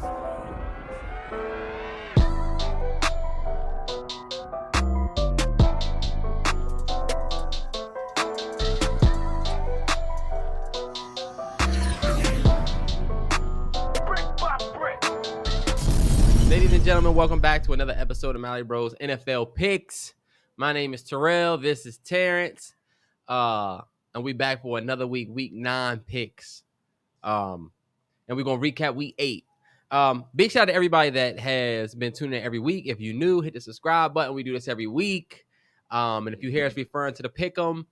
Ladies and gentlemen, welcome back to another episode of MalloryBros NFL Picks. My name is Terrell. This is Terrance. And we back for another week 9 picks. And we're going to recap week 8. Big shout out to everybody that has been tuning in every week. If you're new, hit the subscribe button. We do this every week. And if you hear us referring to the Pick'em,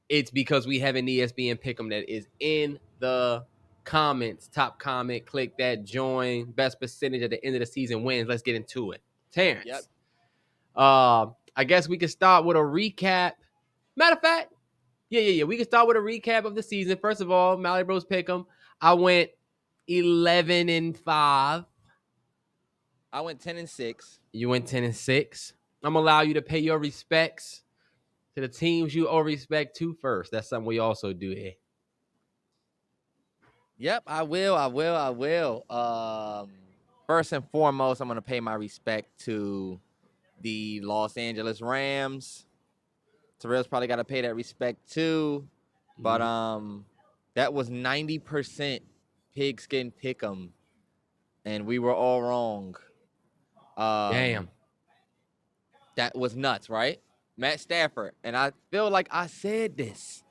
it's because we have an ESPN Pick'em that is in the comments. Top comment, click that, join. Best percentage at the end of the season wins. Let's get into it. Terrance. Yep. I guess we can start with a recap. Matter of fact, yeah. We can start with a recap of the season. First of all, MalloryBros Pick'em. I went 11-5. I went 10-6. You went 10-6. I'm gonna allow you to pay your respects to the teams you owe respect to first. That's something we also do here. Yep, I will. First and foremost, I'm going to pay my respect to the Los Angeles Rams. Terrell's probably got to pay that respect too. But that was 90% pigskin pick'em, and we were all wrong. Damn. That was nuts, right? Matt Stafford. And I feel like I said this.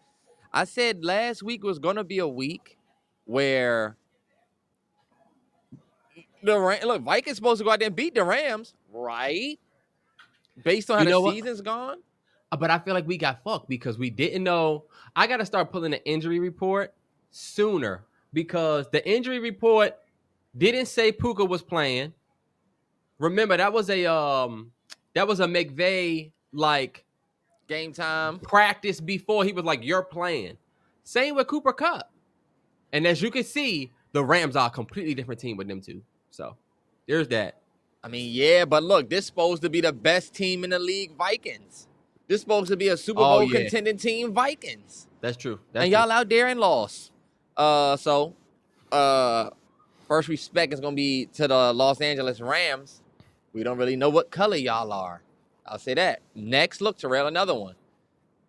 I said last week was going to be a week where Vikings supposed to go out there and beat the Rams, right? Based on how the season's gone. But I feel like we got fucked because we didn't know. I got to start pulling the injury report sooner because the injury report didn't say Puka was playing. Remember, that was a McVay like game time practice before he was like, you're playing. Same with Cooper Kupp. And as you can see, the Rams are a completely different team with them two. So there's that. I mean, yeah, but look, this is supposed to be the best team in the league, Vikings. This is supposed to be a Super Bowl contending team, Vikings. That's true. Y'all out there and lost. First respect is going to be to the Los Angeles Rams. We don't really know what color y'all are. I'll say that. Next, look, Terrell, another one.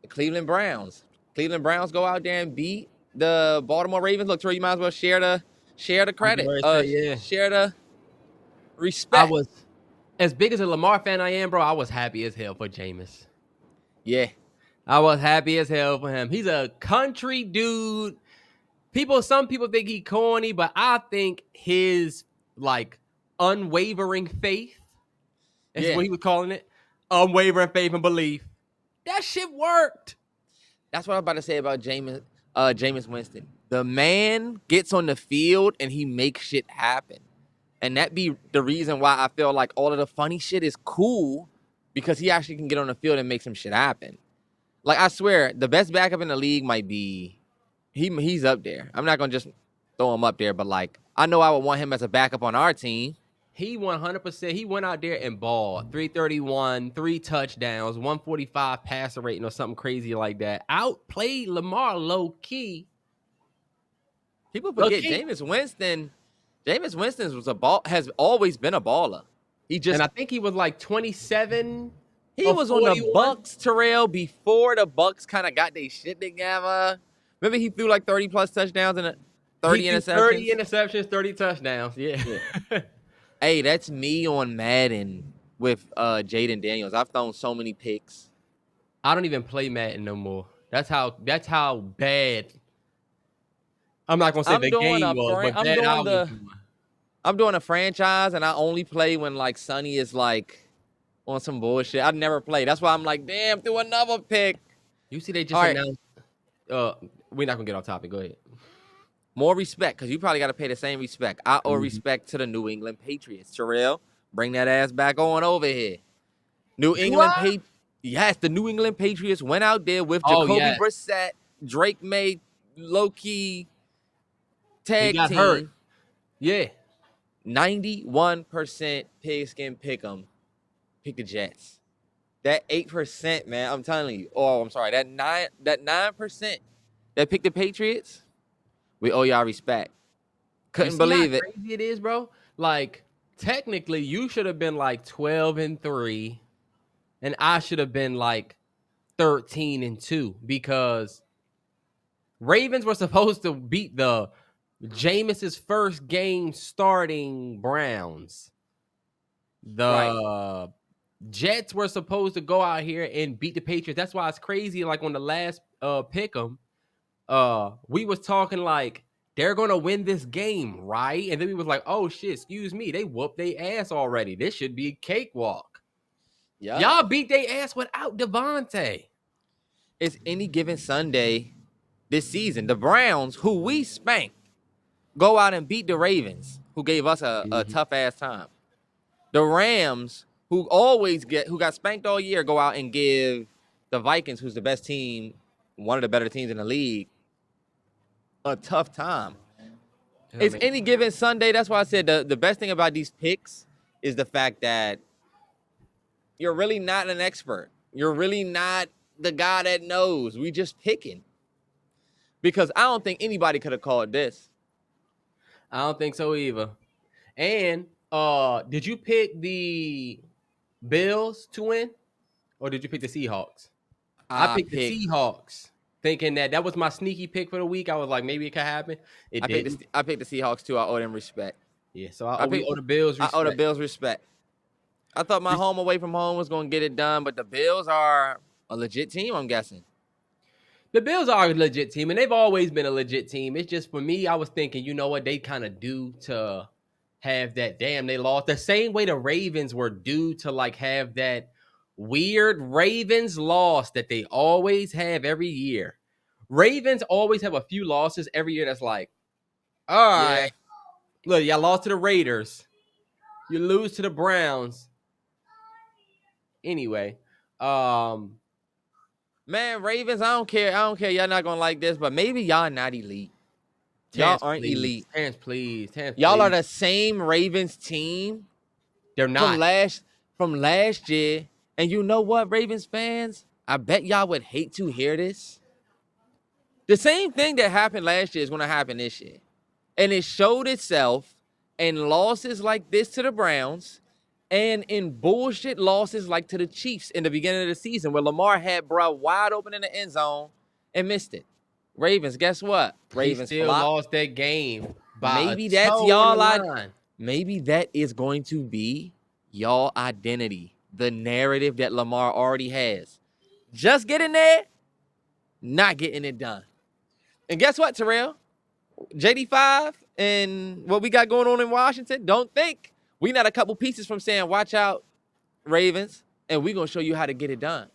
The Cleveland Browns. Cleveland Browns go out there and beat the Baltimore Ravens. Look, Terrell, you might as well share the credit. Share the respect. I was, as big as a Lamar fan I am, bro, I was happy as hell for Jameis. Yeah. I was happy as hell for him. He's a country dude. Some people think he corny, but I think his like unwavering faith, that's what he was calling it. Unwavering faith and belief. That shit worked. That's what I was about to say about Jameis Winston. The man gets on the field and he makes shit happen. And that be the reason why I feel like all of the funny shit is cool, because he actually can get on the field and make some shit happen. Like, I swear, the best backup in the league might be, he's up there. I'm not going to just throw him up there, but like, I know I would want him as a backup on our team. He 100%. He went out there and balled. 331, 3 touchdowns, 145 passer rating or something crazy like that. Outplayed Lamar low-key. People forget Jameis Winston. Jameis Winston has always been a baller. And I think he was like 27. He was 41. On the Bucs, Terrell, before the Bucs kind of got their shit together. Remember, he threw like 30-plus touchdowns and 30 interceptions? 30 interceptions, 30 touchdowns, yeah. Hey, that's me on Madden with Jaden Daniels. I've thrown so many picks. I don't even play Madden no more. That's how bad. I'm not going to say the game was, but bad I was doing. I'm doing a franchise, and I only play when, like, Sonny is, like, on some bullshit. I never play. That's why I'm like, damn, threw another pick. You see they just announced. We're not going to get off topic. Go ahead. More respect, because you probably got to pay the same respect. I owe respect to the New England Patriots. Terrell, bring that ass back on over here. Yes, the New England Patriots went out there with Jacoby Brissett, Drake May, low-key tag team. Hurt. Yeah. 91% pigskin pick'em. Pick the Jets. That 8%, man, I'm telling you. Oh, I'm sorry. That 9% that picked the Patriots, we owe y'all respect. Couldn't believe it. Crazy it is, bro. like technically you should have been like 12-3, and I should have been like 13-2 because Ravens were supposed to beat the Jameis's first game starting Browns. Right. The Jets were supposed to go out here and beat the Patriots. That's why it's crazy. Like on the last pick'em, we was talking like they're gonna win this game, right? And then we was like, oh shit, excuse me, they whooped their ass already. This should be a cakewalk. Yeah. Y'all beat their ass without Devontae. It's any given Sunday this season. The Browns, who we spanked, go out and beat the Ravens, who gave us a tough ass time. The Rams, who got spanked all year, go out and give the Vikings, who's the best team, one of the better teams in the league, a tough time. It's any given Sunday. That's why I said the best thing about these picks is the fact that you're really not an expert. You're really not the guy that knows. We just picking. Because I don't think anybody could have called this. I don't think so either. And did you pick the Bills to win, or did you pick the Seahawks? I picked the Seahawks, thinking that was my sneaky pick for the week. I was like, maybe it could happen. I picked the Seahawks too. I owe them respect. Yeah, so we owe the Bills respect. I owe the Bills respect. I thought my home away from home was going to get it done, but the Bills are a legit team, I'm guessing. The Bills are a legit team, and they've always been a legit team. It's just, for me, I was thinking, you know what, they kind of due to have that, damn, they lost. The same way the Ravens were due to, like, have that weird Ravens loss that they always have every year. Ravens always have a few losses every year that's like, all right, look, y'all lost to the Raiders. You lose to the Browns. Anyway, man, Ravens, I don't care. Y'all not gonna like this, but maybe y'all not elite. Y'all aren't elite. Terrance, please. Y'all are the same Ravens team. They're not. From last year. And you know what, Ravens fans? I bet y'all would hate to hear this. The same thing that happened last year is going to happen this year. And it showed itself in losses like this to the Browns and in bullshit losses like to the Chiefs in the beginning of the season where Lamar had bro wide open in the end zone and missed it. Ravens, guess what? Ravens still lost that game by maybe that's y'all. Maybe that is going to be y'all identity, the narrative that Lamar already has. Just getting there, not getting it done. And guess what, Terrell? JD5 and what we got going on in Washington, don't think we not a couple pieces from saying, watch out, Ravens, and we're going to show you how to get it done.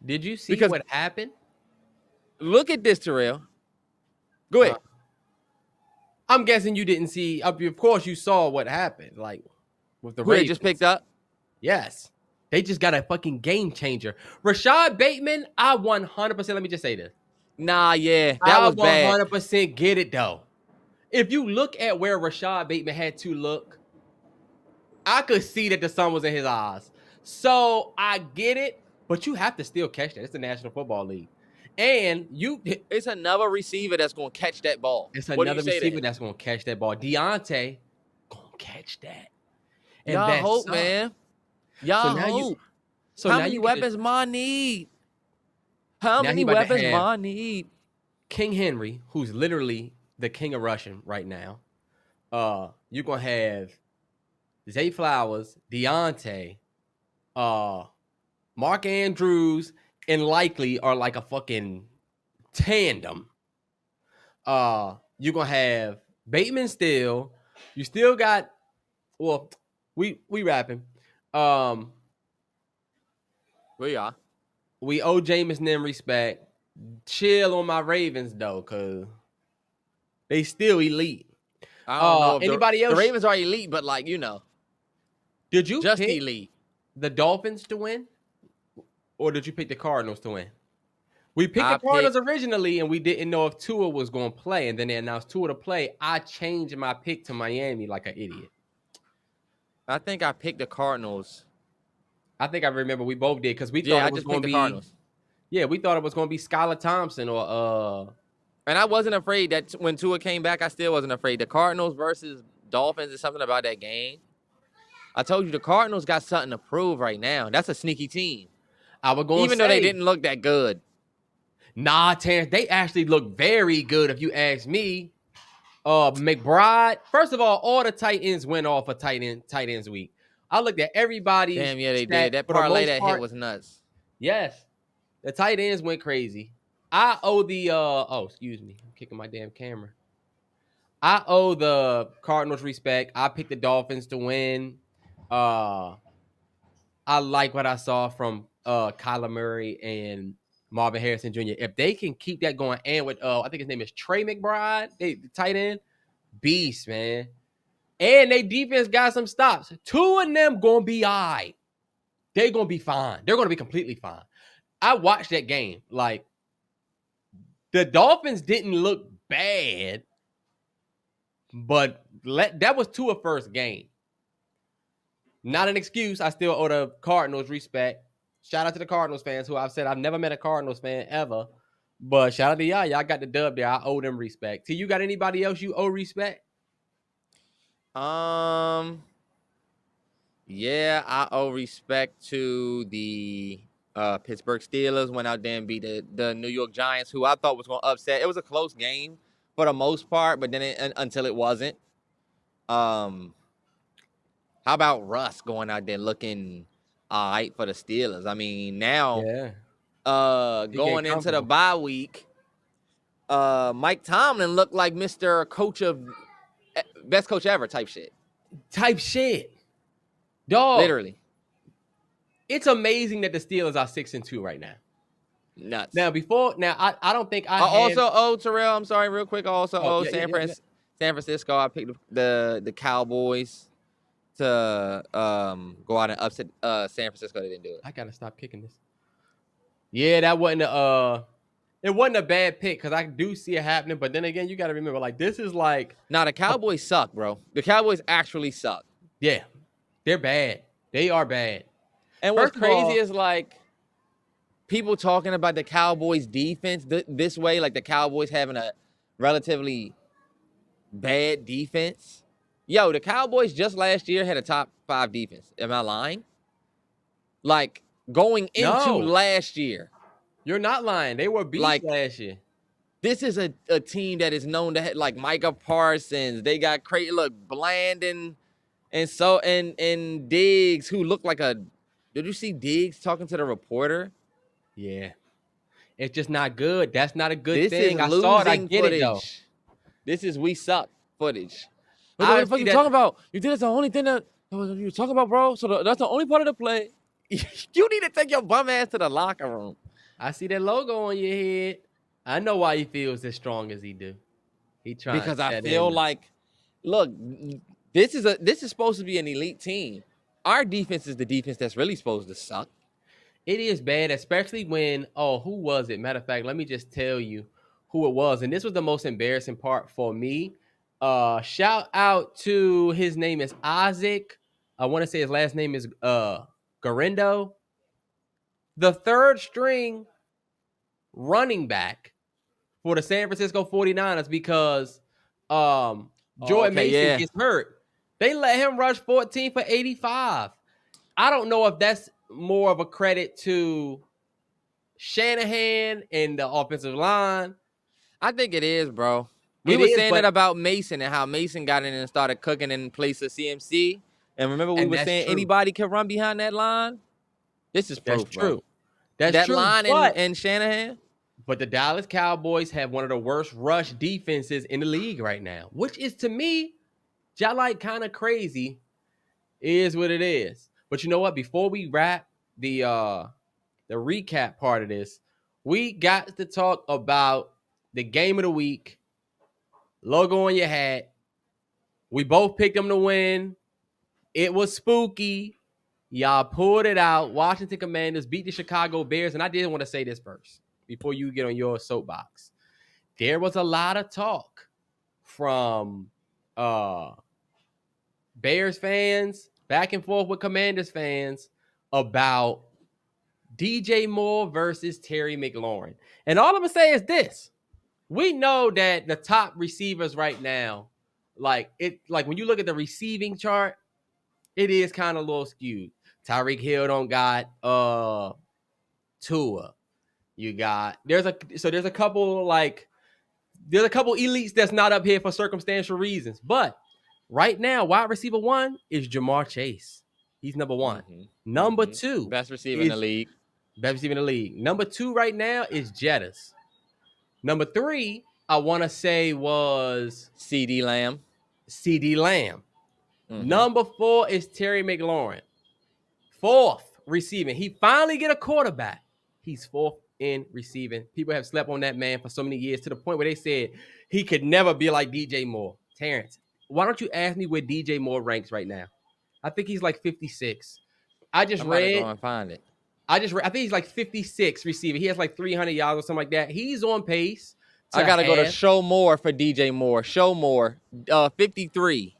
Did you see what happened? Look at this, Terrell. Go ahead. I'm guessing you didn't see. Of course, you saw what happened. Like with the Ravens. Who they just picked up? Yes. They just got a fucking game changer. Rashad Bateman, I 100%. Let me just say this. Nah, yeah. That was bad. 100% get it, though. If you look at where Rashad Bateman had to look, I could see that the sun was in his eyes. So I get it, but you have to still catch that. It's the National Football League. And it's another receiver that's going to catch that ball. It's another receiver that's going to catch that ball. Deontay going to catch that. And y'all hope, man. Y'all hope. How many weapons Ma need? How many weapons Ma need? King Henry, who's literally the king of rushing right now. You're going to have Zay Flowers, Deontay, Mark Andrews, and likely are like a fucking tandem. You're going to have Bateman still. You still got, well, we rapping. We are. We owe Jameis them respect. Chill on my Ravens, though, because they still elite. I don't know if anybody else? The Ravens are elite, but like, you know. Did you just pick elite the Dolphins to win? Or did you pick the Cardinals to win? We picked the Cardinals originally, and we didn't know if Tua was going to play. And then they announced Tua to play. I changed my pick to Miami like an idiot. I think I picked the Cardinals. I think I remember we both did because we thought it was going to be Cardinals. Yeah, we thought it was going to be Skylar Thompson or. And I wasn't afraid that when Tua came back, I still wasn't afraid. The Cardinals versus Dolphins is something about that game. I told you the Cardinals got something to prove right now. That's a sneaky team. I was going to Even say, though they didn't look that good. Nah, Terrance, they actually look very good if you ask me. McBride, first of all the tight ends went off a tight ends week. I looked at everybody's Damn, yeah, they stat did. That for the parlay most that part. hit was nuts. Yes, the tight ends went crazy. I owe the excuse me, I'm kicking my damn camera. I owe the Cardinals respect. I picked the Dolphins to win. I like what I saw from Kyler Murray and Marvin Harrison Jr. If they can keep that going, and with I think his name is Trey McBride, the tight end, beast, man. And they defense got some stops. Two of them gonna be all right. They're gonna be fine. They're gonna be completely fine. I watched that game. Like, the Dolphins didn't look bad, but that was Tua's first game. Not an excuse. I still owe the Cardinals respect. Shout out to the Cardinals fans who I've said I've never met a Cardinals fan ever. But shout out to y'all. Y'all got the dub there. I owe them respect. T, you got anybody else you owe respect? Yeah, I owe respect to the Pittsburgh Steelers. Went out there and beat the New York Giants, who I thought was going to upset. It was a close game for the most part, but then until it wasn't. How about Russ going out there looking all right for the Steelers? I mean, now going into the bye week, Mike Tomlin looked like Mr. Coach of best coach ever type shit. Dog. Literally. It's amazing that the Steelers are 6-2 right now. Nuts. Now, I don't think I also owe Terrell. I'm sorry, real quick. I also owe San Francisco. I picked the Cowboys to go out and upset San Francisco. They didn't do it. I gotta stop kicking this. Yeah, that wasn't it wasn't a bad pick because I do see it happening. But then again, you got to remember, like, this is like. Nah, the Cowboys suck, bro. The Cowboys actually suck. Yeah, they're bad. They are bad. And what's crazy is, like, people talking about the Cowboys defense this way, like the Cowboys having a relatively bad defense. Yo, the Cowboys just last year had a top 5 defense. Am I lying? Like, going into last year. You're not lying. They were beat last year. This is a team that is known to have, like, Micah Parsons. They got Blandon and Diggs, who look like a. Did you see Diggs talking to the reporter? Yeah. It's just not good. That's not a good thing. I saw it. I get footage. It, though. This is we suck footage. What the fuck you talking about? You think that's the only thing that you're talking about, bro? So that's the only part of the play. You need to take your bum ass to the locker room. I see that logo on your head. I know why he feels as strong as he do. He trying because I feel like, look, this is supposed to be an elite team. Our defense is the defense that's really supposed to suck. It is bad, especially when, who was it? Matter of fact, let me just tell you who it was. And this was the most embarrassing part for me. Shout out to, his name is Isaac. I want to say his last name is Garendo. The third string running back for the San Francisco 49ers because Jordan Mason gets hurt. They let him rush 14 for 85. I don't know if that's more of a credit to Shanahan and the offensive line. I think it is, bro. We were saying that about Mason and how Mason got in and started cooking in place of CMC. And remember we were saying anybody can run behind that line? This is proof, That's true. Bro. That's true. That line and Shanahan? But the Dallas Cowboys have one of the worst rush defenses in the league right now, which is, to me, like kind of crazy. Is what it is. But you know what? Before we wrap the recap part of this, we got to talk about the game of the week. Logo on your hat. We both picked them to win. It was spooky. Y'all pulled it out. Washington Commanders beat the Chicago Bears. And I did want to say this first before you get on your soapbox. There was a lot of talk from Bears fans, back and forth with Commanders fans, about DJ Moore versus Terry McLaurin. And all I'm going to say is this. We know that the top receivers right now, like when you look at the receiving chart, it is kind of a little skewed. Tyreek Hill don't got Tua. You got there's a couple elites that's not up here for circumstantial reasons. But right now, wide receiver 1 is Jamar Chase. He's number 1. Number 2, best receiver in the league. Best receiver in the league. Number 2 right now is Jettas. Number 3, I want to say was CD Lamb. Number 4 is Terry McLaurin. 4th receiving. He finally get a quarterback. He's 4th in receiving. People have slept on that man for so many years to the point where they said he could never be like DJ Moore. Terrance, why don't you ask me where DJ Moore ranks right now? I think he's like 56. I just read. Go and find it. I think he's like 56 receiving. He has like 300 yards or something like that. He's on pace. I gotta go to show more for DJ Moore. Show more. 53.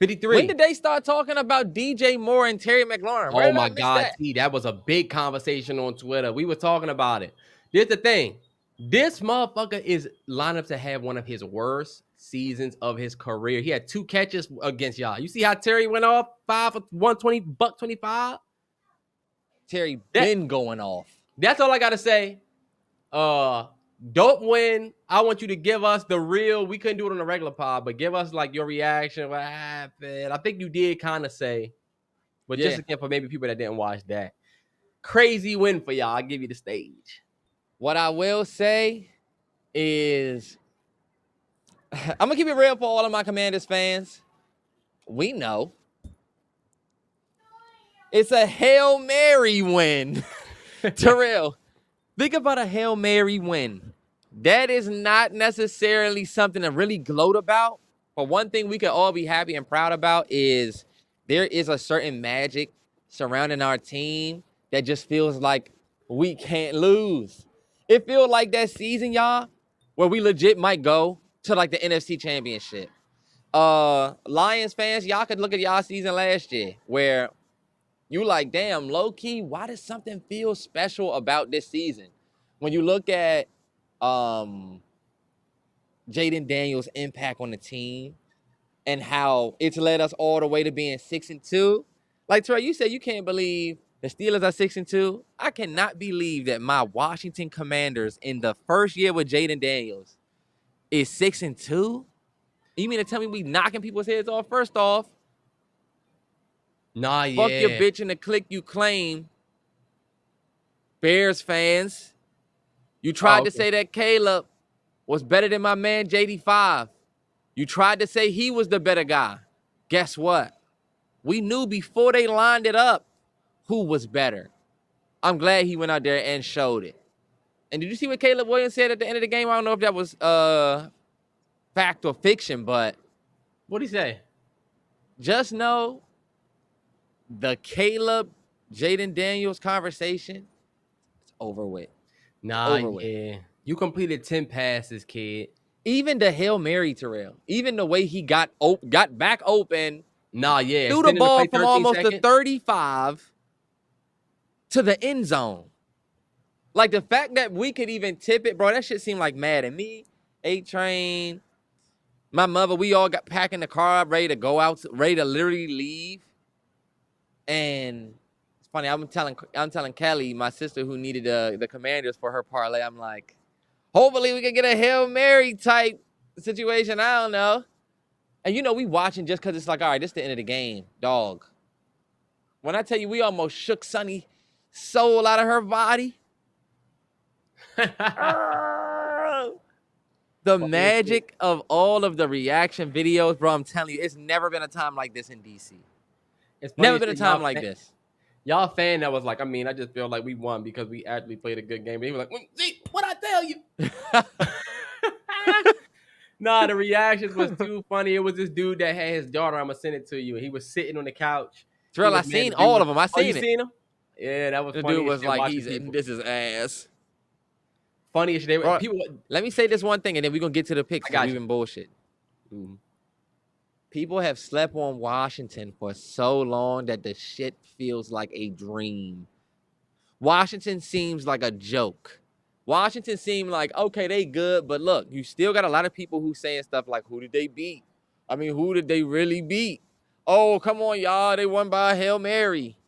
53. When did they start talking about DJ Moore and Terry McLaurin? Oh my God, that was a big conversation on Twitter. We were talking about it. Here's the thing. This motherfucker is lined up to have one of his worst seasons of his career. He had 2 catches against y'all. You see how Terry went off 5 for 120, $125? Terry been going off. That's all I gotta say. Don't win. I want you to give us the real. We couldn't do it on a regular pod, but give us like your reaction. What happened? I think you did kind of say, but just again for maybe people that didn't watch that. Crazy win for y'all. I'll give you the stage. What I will say is, I'm gonna keep it real for all of my Commanders fans. We know it's a Hail Mary win. Terrell, think about a Hail Mary win. That is not necessarily something to really gloat about. But one thing we can all be happy and proud about is there is a certain magic surrounding our team that just feels like we can't lose. It feels like that season, y'all, where we legit might go to like the NFC Championship. Lions fans, y'all could look at y'all season last year where you like, damn, low-key, why does something feel special about this season? When you look at Jaden Daniels' impact on the team and how it's led us all the way to being 6-2. Like, Terrell, you said you can't believe the Steelers are 6-2. I cannot believe that my Washington Commanders in the first year with Jaden Daniels is 6-2. You mean to tell me we knocking people's heads off? First off, nah, fuck your bitch and the clique you claim. Bears fans, you tried to say that Caleb was better than my man JD5. You tried to say he was the better guy. Guess what? We knew before they lined it up who was better. I'm glad he went out there and showed it. And did you see what Caleb Williams said at the end of the game? I don't know if that was fact or fiction, but what'd he say? Just know the Caleb Jaden Daniels conversation, it's over with. Nah, you completed 10 passes, kid. Even the Hail Mary, Terrell. Even the way he got back open. Nah, yeah. Threw the ball from almost the 35 to the end zone. Like, the fact that we could even tip it, bro, that shit seemed like mad. And me, A-Train, my mother, we all got packing the car up, ready to go out, ready to literally leave. And it's funny, I'm telling Kelly, my sister who needed the Commanders for her parlay, I'm like, hopefully we can get a Hail Mary type situation. I don't know. And, you know, we watching just because it's like, all right, this is the end of the game, dog. When I tell you we almost shook Sonny's soul out of her body. The magic of all of the reaction videos, bro, I'm telling you, it's never been a time like this in D.C. It's never been a time like this. Y'all fan that was like, I mean, I just feel like we won because we actually played a good game. He was like, see, what I tell you? Nah, the reactions was too funny. It was this dude that had his daughter. I'm going to send it to you. And he was sitting on the couch. Terrell, I seen all of them. I seen it. You seen them? Yeah, that was the funny. The dude was like, this is ass. Funny as shit. Bro, let me say this one thing, and then we're going to get to the picks. We've been bullshit. Mm-hmm. People have slept on Washington for so long that the shit feels like a dream. Washington seems like a joke. Washington seemed like, okay, they good, but look, you still got a lot of people who saying stuff like, who did they beat? I mean, who did they really beat? Oh, come on, y'all. They won by a Hail Mary.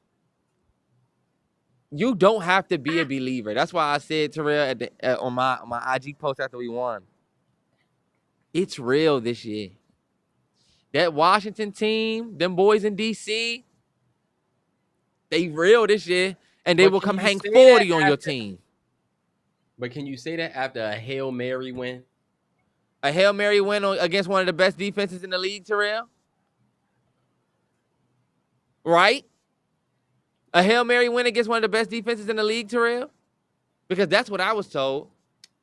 You don't have to be a believer. That's why I said, Terrell, on my IG post after we won. It's real this year. That Washington team, them boys in D.C., they real this year, and they But will can come you hang say 40 that on your after? team. But can you say that after a Hail Mary win? A Hail Mary win against one of the best defenses in the league, Terrell? Right? A Hail Mary win against one of the best defenses in the league, Terrell? Because that's what I was told.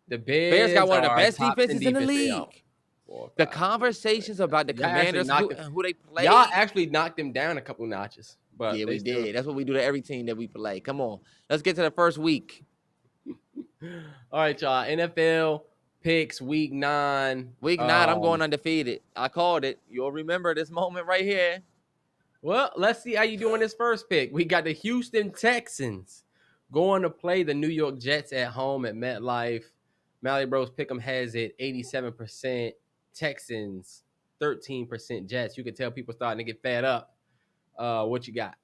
The Bears got Bears one of the are a best top 10 defenses in the defense. They are league. 4, The 5, 6, 7, conversations about the 8, 9. Y'all actually Commanders knocked who they play. Y'all actually knocked them down a couple notches. But Yeah, they we still. did. That's what we do to every team that we play. Come on. Let's get to the first week. All right, y'all. NFL picks week 9. Week 9, I'm going undefeated. I called it. You'll remember this moment right here. Well, let's see how you doing this first pick. We got the Houston Texans going to play the New York Jets at home at MetLife. MalloryBros Pick'em has it 87% Texans, 13% Jets. You can tell people starting to get fed up. What you got?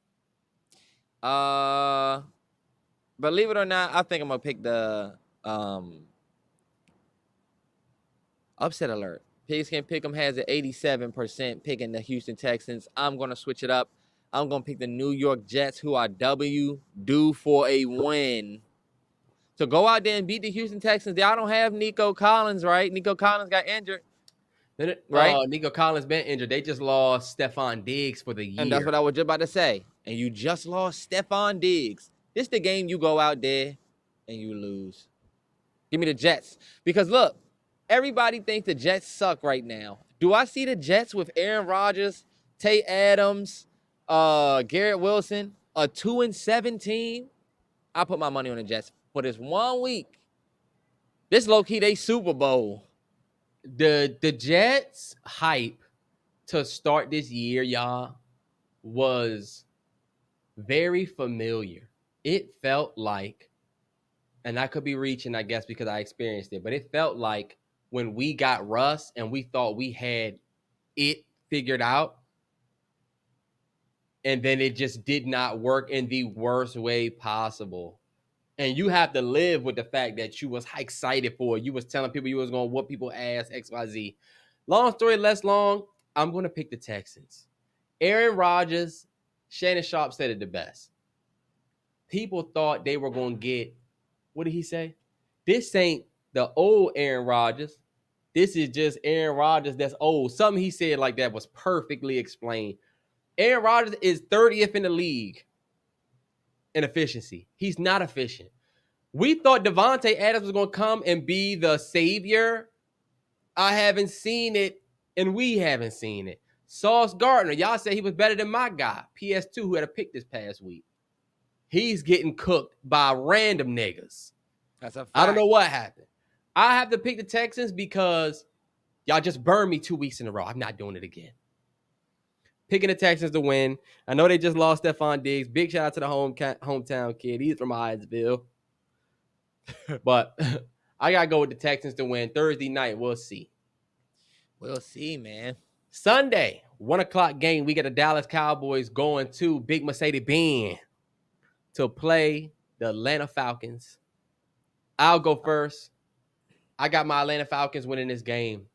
Believe it or not, I think I'm gonna pick the upset alert. Pigskin Pick'em has it 87% picking the Houston Texans. I'm gonna switch it up. I'm gonna pick the New York Jets, who are due for a win. So go out there and beat the Houston Texans. Y'all don't have Nico Collins, right? Nico Collins got injured. Right? Nico Collins been injured. They just lost Stephon Diggs for the year. And that's what I was just about to say. And you just lost Stephon Diggs. This the game you go out there and you lose. Give me the Jets. Because look, everybody thinks the Jets suck right now. Do I see the Jets with Aaron Rodgers, Tate Adams, Garrett Wilson, a 2-7 team? I put my money on the Jets for this 1 week. This low-key, they Super Bowl. The Jets hype to start this year, y'all, was very familiar. It felt like, and I could be reaching, I guess, because I experienced it, but it felt like when we got Russ and we thought we had it figured out, and then it just did not work in the worst way possible. And you have to live with the fact that you was excited for it. You was telling people you was going to whoop people's ass, XYZ. Long story less long, I'm going to pick the Texans. Aaron Rodgers, Shannon Sharp said it the best. People thought they were going to get, what did he say? This ain't the old Aaron Rodgers. This is just Aaron Rodgers that's old. Something he said like that was perfectly explained. Aaron Rodgers is 30th in the league in efficiency. He's not efficient. We thought Devontae Adams was going to come and be the savior. I haven't seen it, and we haven't seen it. Sauce Gardner, y'all said he was better than my guy, PS2, who had a pick this past week. He's getting cooked by random niggas. That's a fact. I don't know what happened. I have to pick the Texans because y'all just burned me 2 weeks in a row. I'm not doing it again. Picking the Texans to win. I know they just lost Stephon Diggs. Big shout out to the hometown kid. He's from Hyattsville. But I got to go with the Texans to win. Thursday night, we'll see. We'll see, man. Sunday, 1 o'clock game. We got the Dallas Cowboys going to Big Mercedes-Benz to play the Atlanta Falcons. I'll go first. I got my Atlanta Falcons winning this game.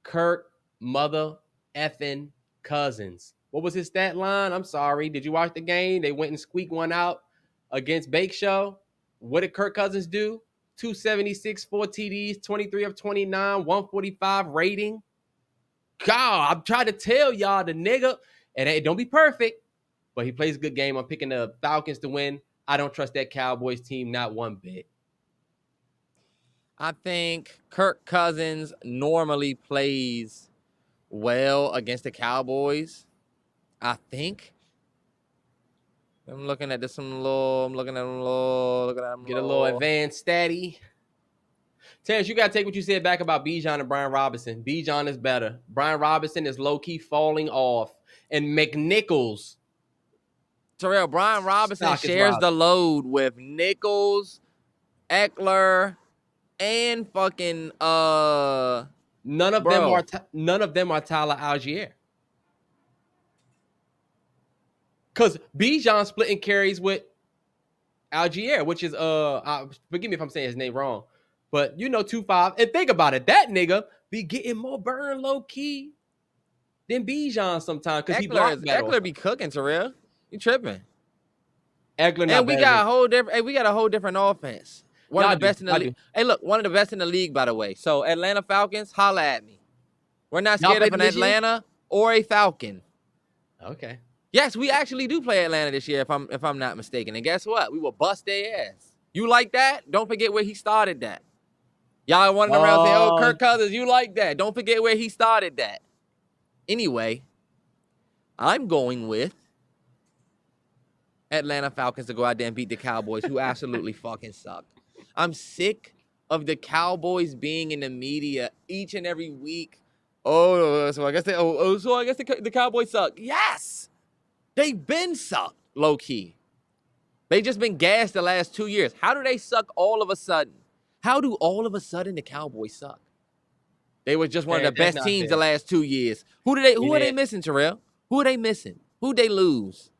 Kirk mother effing Cousins. What was his stat line? I'm sorry. Did you watch the game? They went and squeaked one out against Bake Show. What did Kirk Cousins do? 276, 4 TDs, 23 of 29, 145 rating. God, I'm trying to tell y'all the nigga, and it don't be perfect, but he plays a good game. I'm picking the Falcons to win. I don't trust that Cowboys team not one bit. I think Kirk Cousins normally plays well against the Cowboys. I think. I'm looking at this one low. I'm looking at them low. Get a little advanced statty. Terrance, you got to take what you said back about Bijan and Brian Robinson. Bijan is better. Brian Robinson is low-key falling off. And McNichols. Terrell, Brian Robinson shares the load with Nichols, Eckler, and fucking None of them are Tyler Algier. Because Bijan splitting carries with Algier, which is forgive me if I'm saying his name wrong, but 2-5. And think about it, that nigga be getting more burn low key than Bijan sometimes because he blocked better. Eckler be cooking, Terrell. You tripping? Eckler not And we better got than a whole different. Hey, we got a whole different offense. One of the best in the league. Hey, look, one of the best in the league, by the way. So Atlanta Falcons, holla at me. We're not scared of an Atlanta or a Falcon. Okay. Yes, we actually do play Atlanta this year, if I'm not mistaken. And guess what? We will bust their ass. You like that? Don't forget where he started that. Y'all running around saying, "Oh, Kirk Cousins, you like that?" Don't forget where he started that. Anyway, I'm going with Atlanta Falcons to go out there and beat the Cowboys, who absolutely fucking suck. I'm sick of the Cowboys being in the media each and every week. So I guess the Cowboys suck. Yes, they've been sucked, low key. They just been gassed the last 2 years. How do they suck all of a sudden? How do all of a sudden the Cowboys suck? They were just one of the best teams the last 2 years. Who are they missing, Terrell? Who are they missing? Who'd they lose?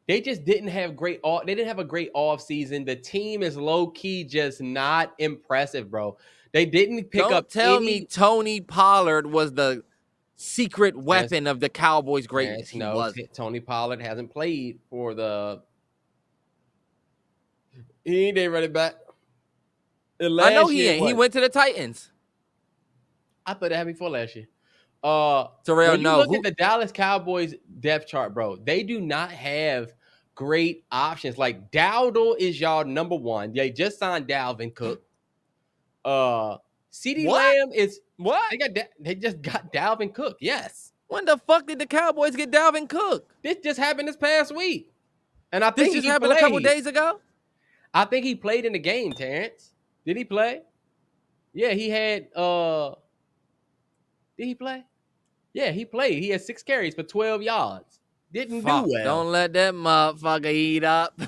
They just didn't have they didn't have a great off season. The team is low key just not impressive, bro. They didn't pick up. Don't tell me Tony Pollard was the secret weapon of the Cowboys' greatness. He wasn't. Tony Pollard hasn't played for the. He ain't running back. I know he ain't. He went to the Titans. I thought that happened before last year. Terrell, when you look at the Dallas Cowboys depth chart, bro, they do not have great options. Like Dowdle is y'all number one. They just signed Dalvin Cook. CeeDee Lamb is what? They just got Dalvin Cook. Yes. When the fuck did the Cowboys get Dalvin Cook? This just happened this past week, and I think this just happened a couple days ago. I think he played in the game. Terrance, did he play? Yeah, he had. Did he play? Yeah, he played. He had 6 carries for 12 yards. Didn't do well. Don't let that motherfucker eat up.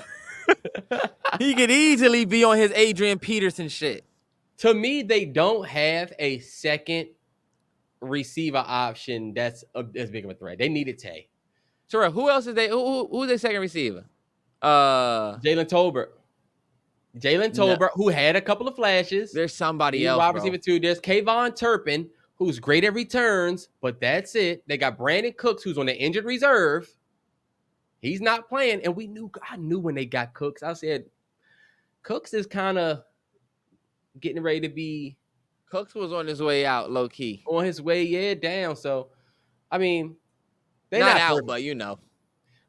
He could easily be on his Adrian Peterson shit. To me, they don't have a second receiver option that's as big of a threat. They needed Tay. Terrell, who else is they? Who's their second receiver? Jalen Tolbert, who had a couple of flashes. There's somebody else, wide receiver too. There's Kayvon Turpin, who's great at returns, but that's it. They got Brandon Cooks, who's on the injured reserve. He's not playing, and I knew when they got Cooks. I said, Cooks is kind of getting ready to be. Cooks was on his way out, low key. On his way, down. So, I mean, they're not out, but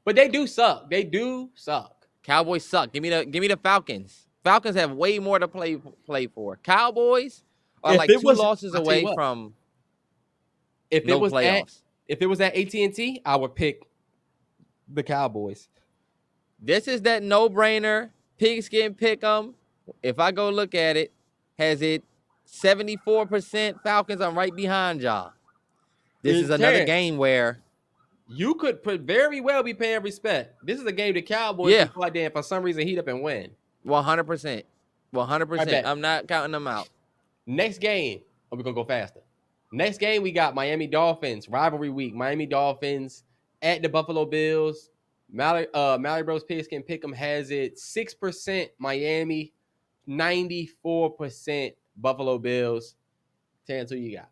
But they do suck. They do suck. Cowboys suck. Give me the Falcons. Falcons have way more to play for. Cowboys are like 2 losses away from playoffs. If it was at AT&T, I would pick the Cowboys. This is that no-brainer pigskin pick 'em. If I go look at it, has it 74% Falcons? I'm right behind y'all. This is another game where you could very well be paying respect. This is a game the Cowboys can go out there and for some reason heat up and win. 100%. 100%. I'm not counting them out. Next game, we're going to go faster. Next game, we got Miami Dolphins, rivalry week. Miami Dolphins at the Buffalo Bills. MalloryBros Pigskin Pick'em has it 6% Miami, 94% Buffalo Bills. Terrance, who you got?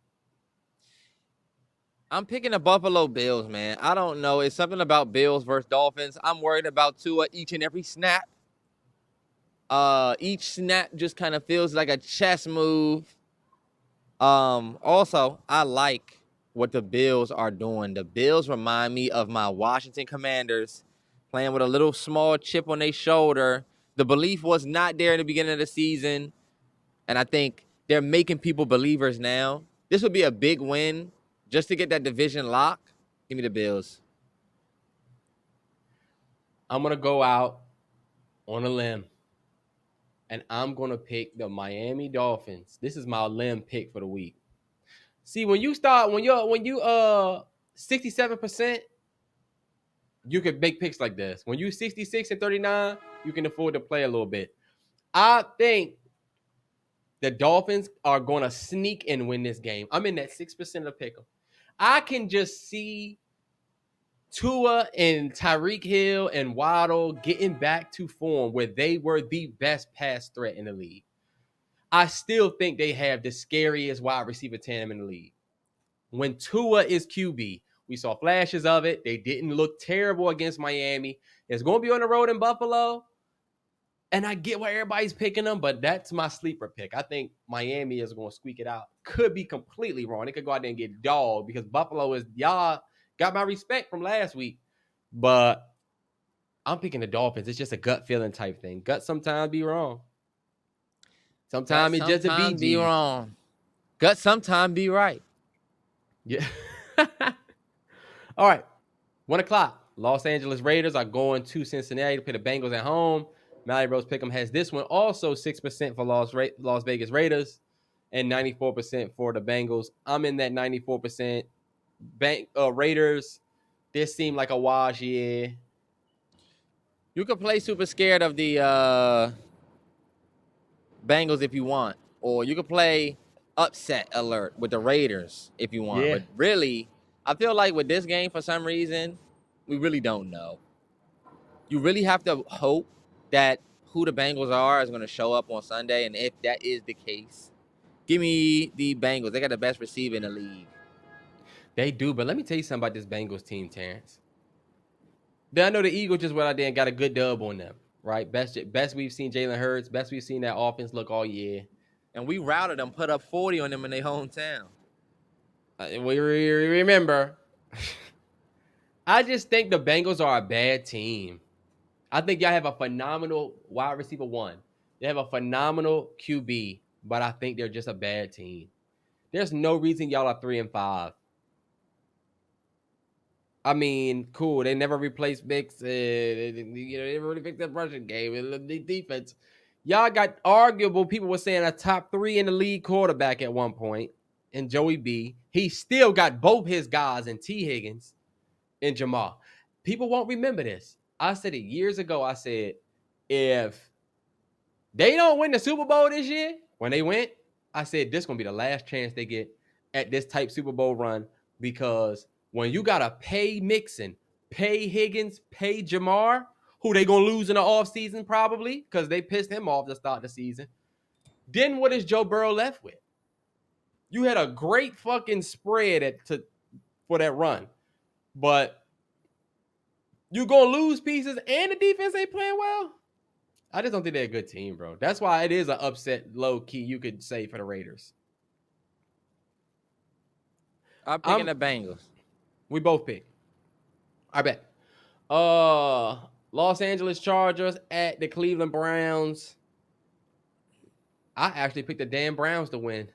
I'm picking the Buffalo Bills, man. I don't know. It's something about Bills versus Dolphins. I'm worried about Tua each and every snap. Each snap just kind of feels like a chess move. Also, I like what the Bills are doing. The Bills remind me of my Washington Commanders playing with a little small chip on their shoulder. The belief was not there in the beginning of the season, and I think they're making people believers now. This would be a big win just to get that division lock. Give me the Bills. I'm going to go out on a limb, and I'm going to pick the Miami Dolphins. This is my limb pick for the week. See, when you 67%, you can make picks like this. When you 66 and 39, you can afford to play a little bit. I think The Dolphins are going to sneak and win this game. I'm in that 6% of the pick 'em. I can just see Tua and Tyreek Hill and Waddle getting back to form where they were the best pass threat in the league. I still think they have the scariest wide receiver tandem in the league. When Tua is QB, we saw flashes of it. They didn't look terrible against Miami. It's going to be on the road in Buffalo. And I get why everybody's picking them, but that's my sleeper pick. I think Miami is going to squeak it out. Could be completely wrong. They could go out there and get dogged because Buffalo is, y'all got my respect from last week. But I'm picking the Dolphins. It's just a gut feeling type thing. Gut sometimes be wrong. Sometimes it's just a BG. Be wrong. Gut sometimes be right. Yeah. All right. 1 o'clock. Los Angeles Raiders are going to Cincinnati to play the Bengals at home. MalloryBros Pick'em has this one also 6% for Las Vegas Raiders and 94% for the Bengals. I'm in that 94%. Raiders, this seemed like a wash year. You could play super scared of the Bengals if you want, or you could play upset alert with the Raiders if you want. Yeah. But really, I feel like with this game, for some reason, we really don't know. You really have to hope that who the Bengals are is going to show up on Sunday, and if that is the case, give me the Bengals. They got the best receiver in the league. They do, but let me tell you something about this Bengals team, Terrance. I know the Eagles just went out there and got a good dub on them, right? Best we've seen Jalen Hurts. Best we've seen that offense look all year. And we routed them, put up 40 on them in their hometown. We remember. I just think the Bengals are a bad team. I think y'all have a phenomenal wide receiver one. They have a phenomenal QB, but I think they're just a bad team. There's no reason y'all are 3-5. I mean, cool. They never replaced Mixon. They never really fixed that rushing game. The defense. Y'all got arguable. People were saying a top 3 in the league quarterback at one point in Joey B. He still got both his guys in T. Higgins and Jamal. People won't remember this. I said it years ago. I said, if they don't win the Super Bowl this year, when they went, I said, this is going to be the last chance they get at this type Super Bowl run, because when you got to pay Mixon, pay Higgins, pay Jamar, who they going to lose in the offseason probably because they pissed him off to start the season, then what is Joe Burrow left with? You had a great fucking spread for that run, but you going to lose pieces and the defense ain't playing well? I just don't think they're a good team, bro. That's why it is an upset, low-key, you could say, for the Raiders. I'm picking the Bengals. We both pick. I bet. Los Angeles Chargers at the Cleveland Browns. I actually picked the damn Browns to win.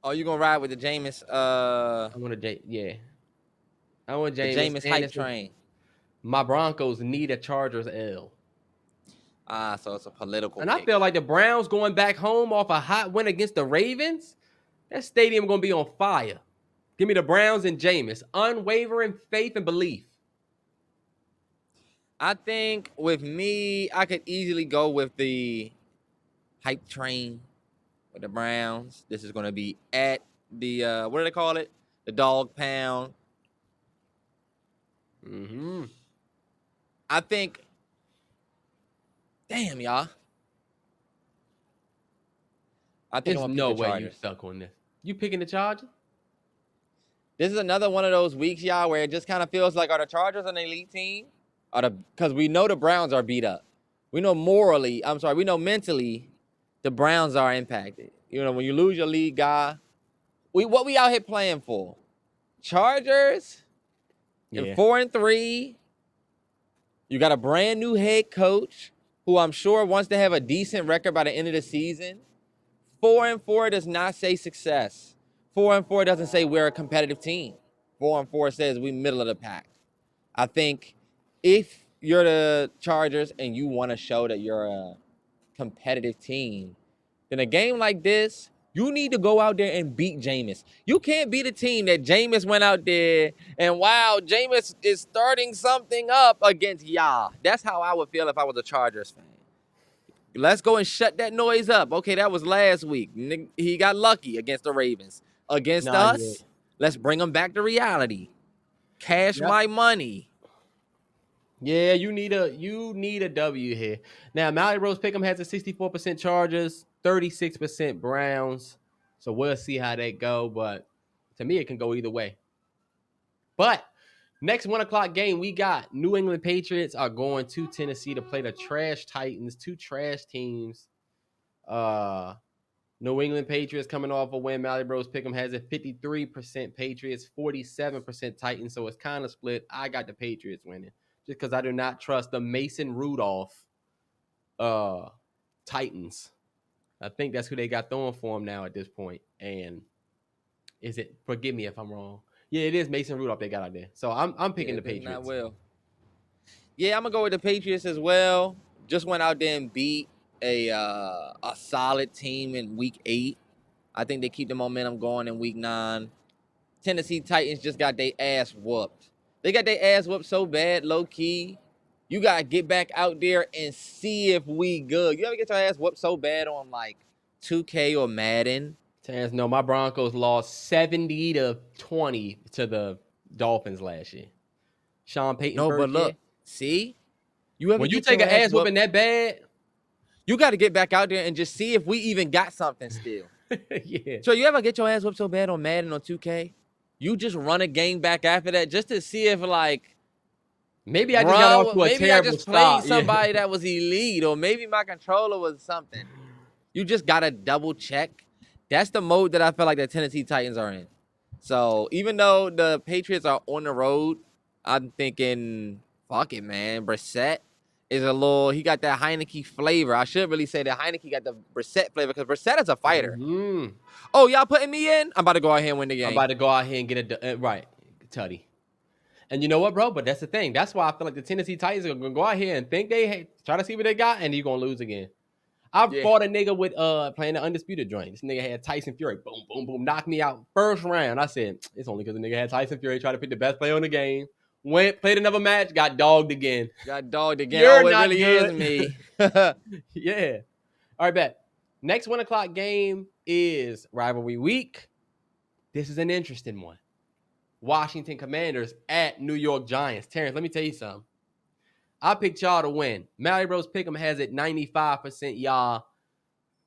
Oh, you gonna ride with the Jameis? I want Jameis. The Jameis hype train. My Broncos need a Chargers L. So it's a political And pick. I feel like the Browns going back home off a hot win against the Ravens, that stadium going to be on fire. Give me the Browns and Jameis. Unwavering faith and belief. I think with me, I could easily go with the hype train with the Browns. This is going to be at the, what do they call it? The dog pound. Mm-hmm. I think, damn, y'all. I think There's I'm no gonna pick the way Chargers. you stuck on this. You picking the Chargers? This is another one of those weeks, y'all, where it just kind of feels like, are the Chargers an elite team? Because we know the Browns are beat up. We know mentally, the Browns are impacted. You know, when you lose your lead guy, what we out here playing for? Chargers? Yeah. And 4-3. You got a brand new head coach who I'm sure wants to have a decent record by the end of the season. 4-4 does not say success. 4-4 doesn't say we're a competitive team. 4-4 says we middle of the pack. I think if you're the Chargers and you want to show that you're a competitive team, then a game like this, you need to go out there and beat Jameis. You can't beat a team that Jameis went out there and, wow, Jameis is starting something up against y'all. That's how I would feel if I was a Chargers fan. Let's go and shut that noise up. Okay, that was last week. He got lucky against the Ravens. Against Nah, yeah. us, let's bring him back to reality. Cash Yep. my money. Yeah, you need a W here. Now, MalloryBros Pick'em has a 64% Chargers, 36% Browns. So we'll see how that go. But to me, it can go either way. But next 1:00 game, we got New England Patriots are going to Tennessee to play the trash Titans, two trash teams. New England Patriots coming off a win. MalloryBros Pick'em has a 53% Patriots, 47% Titans. So it's kind of split. I got the Patriots winning just because I do not trust the Mason Rudolph Titans. I think that's who they got throwing for him now at this point. And is it? Forgive me if I'm wrong. Yeah, it is Mason Rudolph they got out there. So I'm picking the Patriots. Not well. Yeah, I'm gonna go with the Patriots as well. Just went out there and beat a solid team in week 8. I think they keep the momentum going in week 9. Tennessee Titans just got their ass whooped. They got their ass whooped so bad, low key. You gotta get back out there and see if we good. You ever get your ass whooped so bad on like 2K or Madden? Terrance, no, my Broncos lost 70-20 to the Dolphins last year. Sean Payton. No, but look, see, when you take an ass whooping that bad, you got to get back out there and just see if we even got something still. yeah. So you ever get your ass whooped so bad on Madden or 2K? You just run a game back after that just to see if like maybe I just got off to a terrible maybe I just start. played somebody that was elite, or maybe my controller was something. You just gotta double check. That's the mode that I feel like the Tennessee Titans are in. So even though the Patriots are on the road, I'm thinking, fuck it, man. Brissett is he got that Heineke flavor. I should really say that Heineke got the Brissett flavor because Brissett is a fighter. Mm-hmm. Oh, y'all putting me in? I'm about to go out here and win the game. I'm about to go out here and get it right, Tutty. And you know what, bro? But that's the thing. That's why I feel like the Tennessee Titans are gonna go out here and think try to see what they got, and you're gonna lose again. I fought a nigga with playing the undisputed joint. This nigga had Tyson Fury. Boom, boom, boom. Knocked me out first round. I said, it's only because the nigga had Tyson Fury. Tried to pick the best player on the game. Went, played another match, got dogged again. You're it really good. is me. Yeah. All right, bet. Next 1:00 game is rivalry week. This is an interesting one. Washington Commanders at New York Giants. Terrance, let me tell you something. I picked y'all to win. MalloryBros Pick'em has it 95% y'all,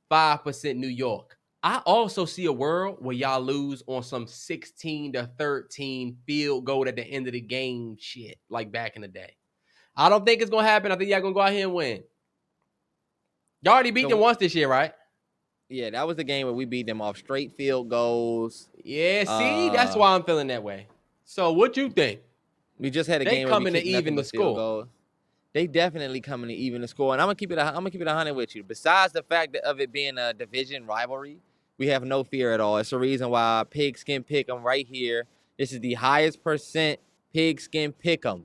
5% New York. I also see a world where y'all lose on some 16-13 field goal at the end of the game shit, like back in the day. I don't think it's going to happen. I think y'all going to go out here and win. Y'all already beat them once this year, right? Yeah, that was the game where we beat them off straight field goals. Yeah, see? That's why I'm feeling that way. So what you think? We just had a game where we kicked nothing but field goals. They definitely coming to even the score, and I'm gonna keep it 100 with you. Besides the fact of it being a division rivalry, we have no fear at all. It's the reason why Pigskin Pick'em right here. This is the highest percent Pigskin Pick'em.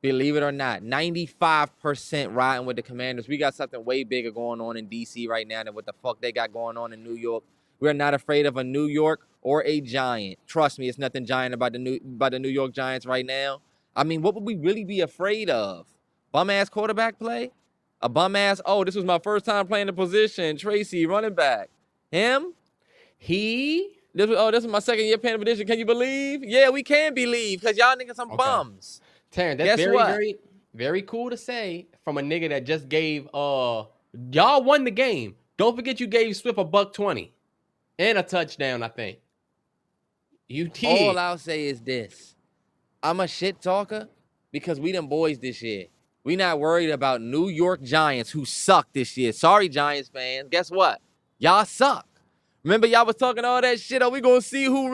Believe it or not, 95% riding with the Commanders. We got something way bigger going on in DC right now than what the fuck they got going on in New York. We're not afraid of a New York or a Giant. Trust me, it's nothing giant about the New York Giants right now. I mean, what would we really be afraid of? Bum-ass quarterback play? A bum-ass, this was my first time playing the position. Tracy, running back. Him? This was my second year playing the position. Can you believe? Yeah, we can believe because y'all niggas some bums. Terrance, that's very, very cool to say from a nigga that just gave, y'all won the game. Don't forget you gave Swift $120 and a touchdown, I think. You did. All I'll say is this. I'm a shit talker because we them boys this year. We not worried about New York Giants who suck this year. Sorry, Giants fans. Guess what? Y'all suck. Remember y'all was talking all that shit. We gonna see who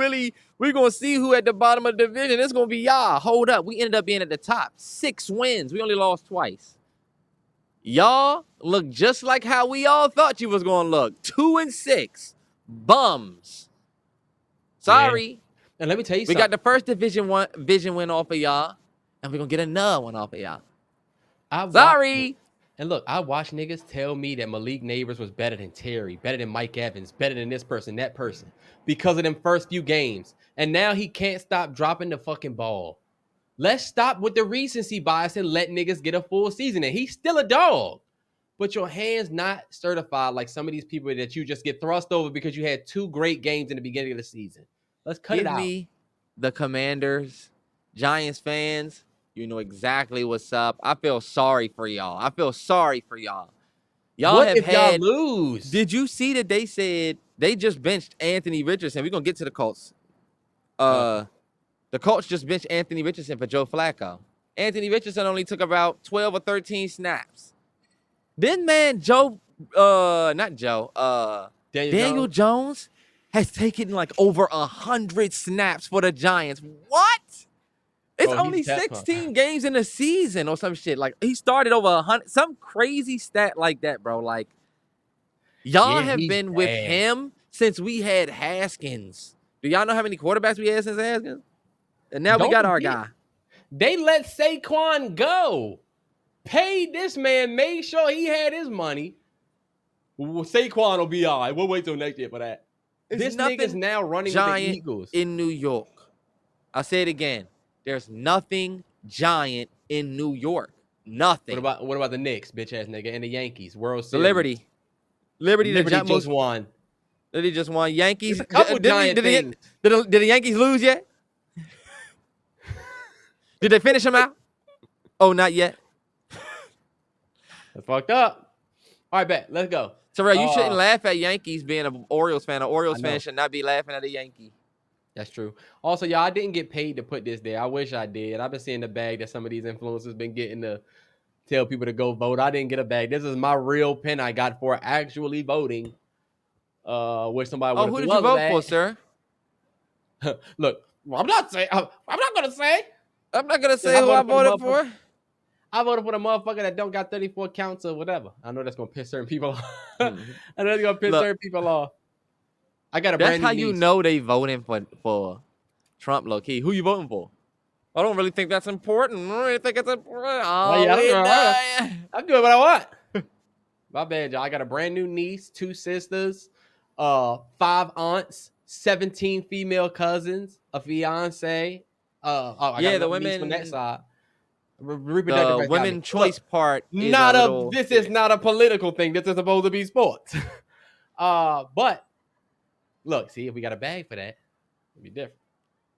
at the bottom of the division. It's gonna be y'all. Hold up. We ended up being at the top. 6 wins. We only lost twice. Y'all look just like how we all thought you was gonna look. 2-6. Bums. Sorry. Yeah. And let me tell you something. We got the first division win off of y'all, and we're gonna get another one off of y'all. Sorry. And look, I watched niggas tell me that Malik Neighbors was better than Terry, better than Mike Evans, better than this person, that person, because of them first few games. And now he can't stop dropping the fucking ball. Let's stop with the recency bias and let niggas get a full season. And he's still a dog. but your hands not certified like some of these people that you just get thrust over because you had 2 great games in the beginning of the season. Let's cut it Give out. me the Commanders. Giants fans, you know exactly what's up. I feel sorry for y'all. Y'all What have if y'all had. lose? Did you see that they said they just benched Anthony Richardson? We're gonna get to the Colts. The Colts just benched Anthony Richardson for Joe Flacco. Anthony Richardson only took about 12 or 13 snaps. Then man, Daniel Jones has taken like over 100 snaps for the Giants. What? It's only 16 games in a season or some shit. Like he started over 100, some crazy stat like that, bro. Like y'all have been with him since we had Haskins. Do y'all know how many quarterbacks we had since Haskins? And now we got our guy. They let Saquon go. Paid this man, made sure he had his money. Saquon will be all right. We'll wait till next year for that. This nigga's now running with the Eagles. In New York. I'll say it again. There's nothing giant in New York. Nothing. What about the Knicks, bitch ass nigga, and the Yankees? World Series. The Liberty. Liberty just won. Liberty just won. Yankees. It's a couple giant things. Did the Yankees lose yet? Did they finish him out? Oh, not yet. That's fucked up. All right, bet. Let's go. Terrell, you shouldn't laugh at Yankees being an Orioles fan. An Orioles fan should not be laughing at a Yankee. That's true. Also, y'all, I didn't get paid to put this there. I wish I did. I've been seeing the bag that some of these influencers been getting to tell people to go vote. I didn't get a bag. This is my real pen I got for actually voting. With somebody. Oh, who did you vote for, sir? Look, I'm not gonna say. I'm not gonna say who I voted for. I voted for the motherfucker that don't got 34 counts or whatever. I know that's gonna piss certain people off. I know it's gonna piss certain people off. I got a brand new That's how you know they voting for Trump, low key. Who you voting for? I don't really think that's important. I don't really think it's important. Oh, yeah, I'm doing what I want. My bad, y'all. I got a brand new niece, 2 sisters, 5 aunts, 17 female cousins, a fiance. I got the women from that side. The women choice part. This is not a political thing. This is supposed to be sports. But look, see if we got a bag for that, it'd be different.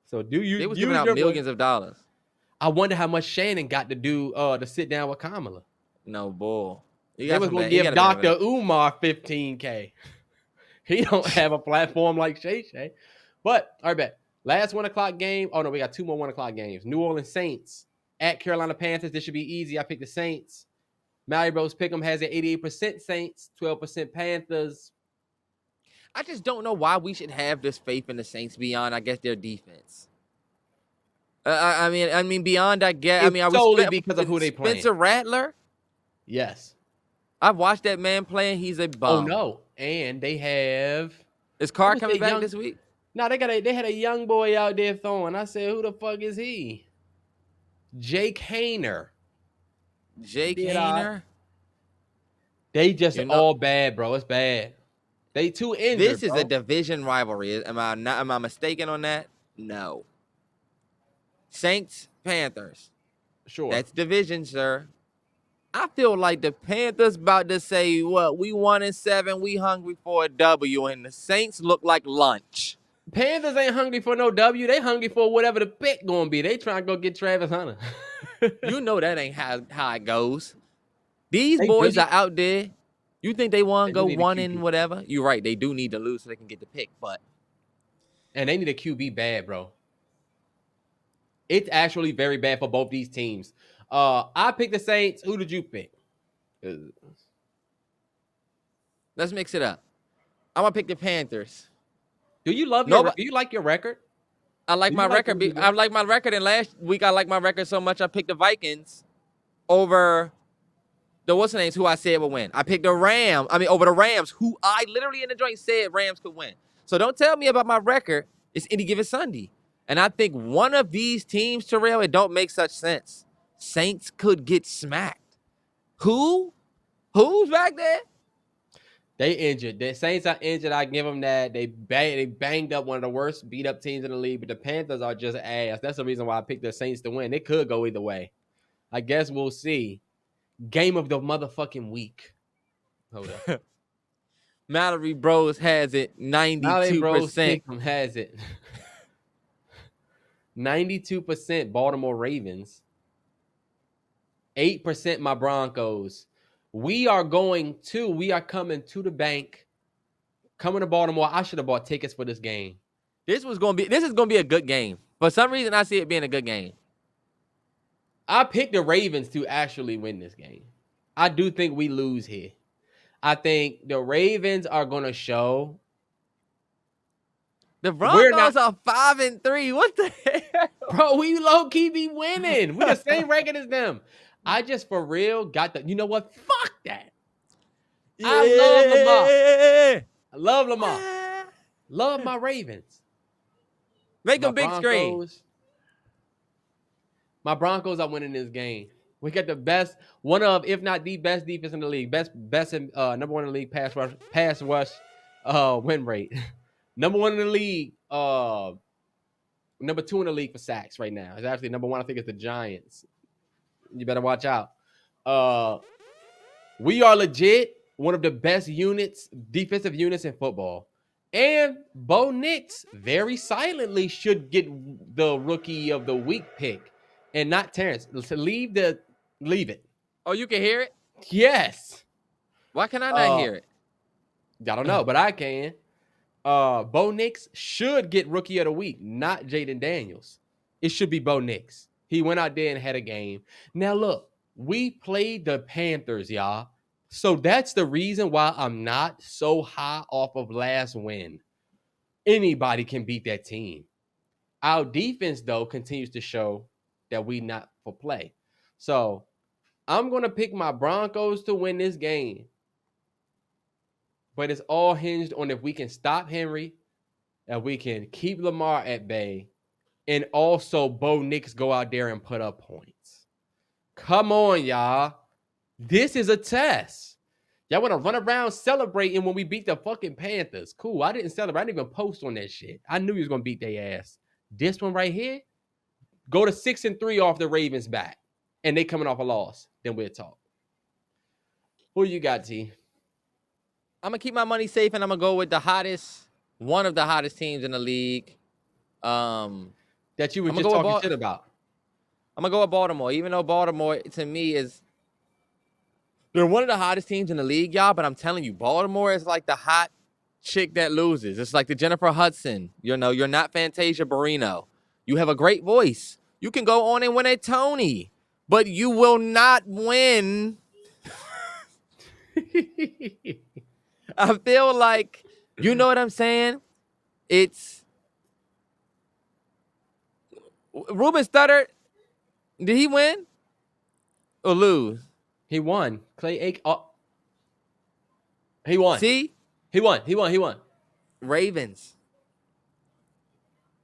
So they was giving out millions of dollars. I wonder how much Shannon got to do to sit down with Kamala. No bull. They was gonna give Dr. Umar $15K. He don't have a platform like Shay. But all right, bet. Last 1 o'clock game. Oh no, we got 2 more 1 o'clock games. New Orleans Saints at Carolina Panthers. This should be easy. I picked the Saints. MalloryBros Pick'em has an 88% Saints, 12% Panthers. I just don't know why we should have this faith in the Saints beyond, I guess, their defense. I mean, beyond, I guess. Solely because of who they play. Spencer Rattler. Yes, I've watched that man play, and he's a bum. Oh no, and they have. Is Carr coming back this week? No, they had a young boy out there throwing. I said, who the fuck is he? Jake Hayner. They just all bad, bro. It's bad. They too injured. This is a division rivalry. Am I mistaken on that? No. Saints, Panthers. Sure. That's division, sir. I feel like the Panthers about to say, what, we 1-7, we hungry for a W, and the Saints look like lunch. Panthers ain't hungry for no W. They hungry for whatever the pick gonna be. They trying to go get Travis Hunter. You know that ain't how it goes. These boys are out there. You think they want to go 1 and whatever? You're right. They do need to lose so they can get the pick, but. And they need a QB bad, bro. It's actually very bad for both these teams. I picked the Saints. Who did you pick? Let's mix it up. I'm going to pick the Panthers. Do you do you like your record? I like my record. I like my record. And last week, I liked my record so much, I picked the Vikings over the what's the names who I said would win. I picked the Rams. Over the Rams, who I literally in the joint said Rams could win. So don't tell me about my record. It's any given Sunday. And I think one of these teams, Terrell, it don't make such sense. Saints could get smacked. Who? Who's back there? They injured. The Saints are injured. I give them that. They banged up one of the worst beat up teams in the league, but the Panthers are just ass. That's the reason why I picked the Saints to win. It could go either way. I guess we'll see. Game of the motherfucking week. Hold up. MalloryBros has it MalloryBros 92%. Pick'em has it. 92% Baltimore Ravens. 8% my Broncos. We are coming to the bank. Coming to Baltimore. I should have bought tickets for this game. This is gonna be a good game. For some reason, I see it being a good game. I picked the Ravens to actually win this game. I do think we lose here. I think the Ravens are gonna show. The Broncos are 5-3. What the hell? Bro, we low-key be winning. We the same record as them. I just for real got the. You know what? Fuck that. Yeah. I love Lamar. I love Lamar. Love my Ravens. Make them big screen. My Broncos are winning this game. We got the best, one of, if not the best defense in the league. Best in, number one in the league pass rush win rate. Number one in the league. Number two in the league for sacks right now. It's actually number one. I think it's the Giants. You better watch out. We are legit one of the best defensive units in football. And Bo Nix very silently should get the rookie of the week pick, and not Terrance. Leave it. Oh, you can hear it? Yes. Why can I not hear it? I don't know, but I can. Bo Nix should get rookie of the week, not Jaden Daniels. It should be Bo Nix. He went out there and had a game. Now look, we played the Panthers, y'all. So that's the reason why I'm not so high off of last win. Anybody can beat that team. Our defense, though, continues to show that we not for play. So I'm going to pick my Broncos to win this game. But it's all hinged on if we can stop Henry, and we can keep Lamar at bay, and also Bo Nix go out there and put up points. Come on, y'all. This is a test. Y'all want to run around celebrating when we beat the fucking Panthers. Cool. I didn't celebrate. I didn't even post on that shit. I knew he was going to beat their ass. This one right here, go to 6-3 off the Ravens back, and they coming off a loss. Then we'll talk. Who you got, T? I'm going to keep my money safe, and I'm going to go with one of the hottest teams in the league. That you were just talking shit about. I'm going to go with Baltimore, even though Baltimore, to me, they're one of the hottest teams in the league, y'all, but I'm telling you, Baltimore is like the hot chick that loses. It's like the Jennifer Hudson. You know, you're not Fantasia Barrino. You have a great voice. You can go on and win a Tony, but you will not win. I feel like, you know what I'm saying? It's Ruben Studdard. Did he win or lose? He won. Clay Ake. Oh. He won. See? He won. Ravens.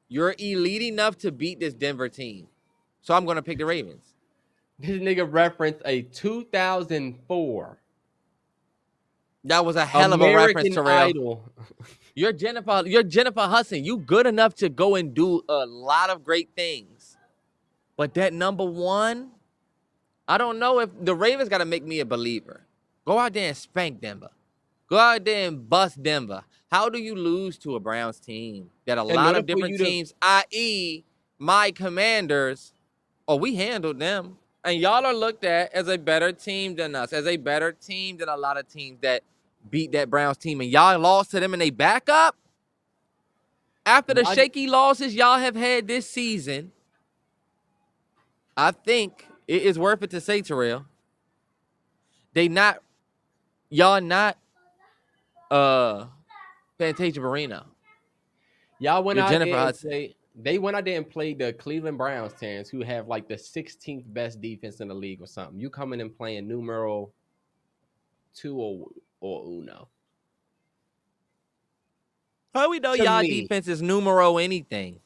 You're elite enough to beat this Denver team. So I'm going to pick the Ravens. This nigga referenced a 2004. That was a hell of a reference, Terrell. Idol. You're Jennifer Hudson. You good enough to go and do a lot of great things. But that number one, I don't know if the Ravens got to make me a believer. Go out there and spank Denver. Go out there and bust Denver. How do you lose to a Browns team that a lot of different teams, i.e. my Commanders, we handled them. And y'all are looked at as a better team than us, as a better team than a lot of teams that beat that Browns team. And y'all lost to them and they back up? After the shaky losses y'all have had this season, I think it is worth it to say, Terrell, y'all not Fantasia Barrino. Y'all went out there and they went out there and played the Cleveland Browns, Terrance, who have like the 16th best defense in the league or something. You coming and playing numero 2 or uno. How we know y'all defense is numero anything?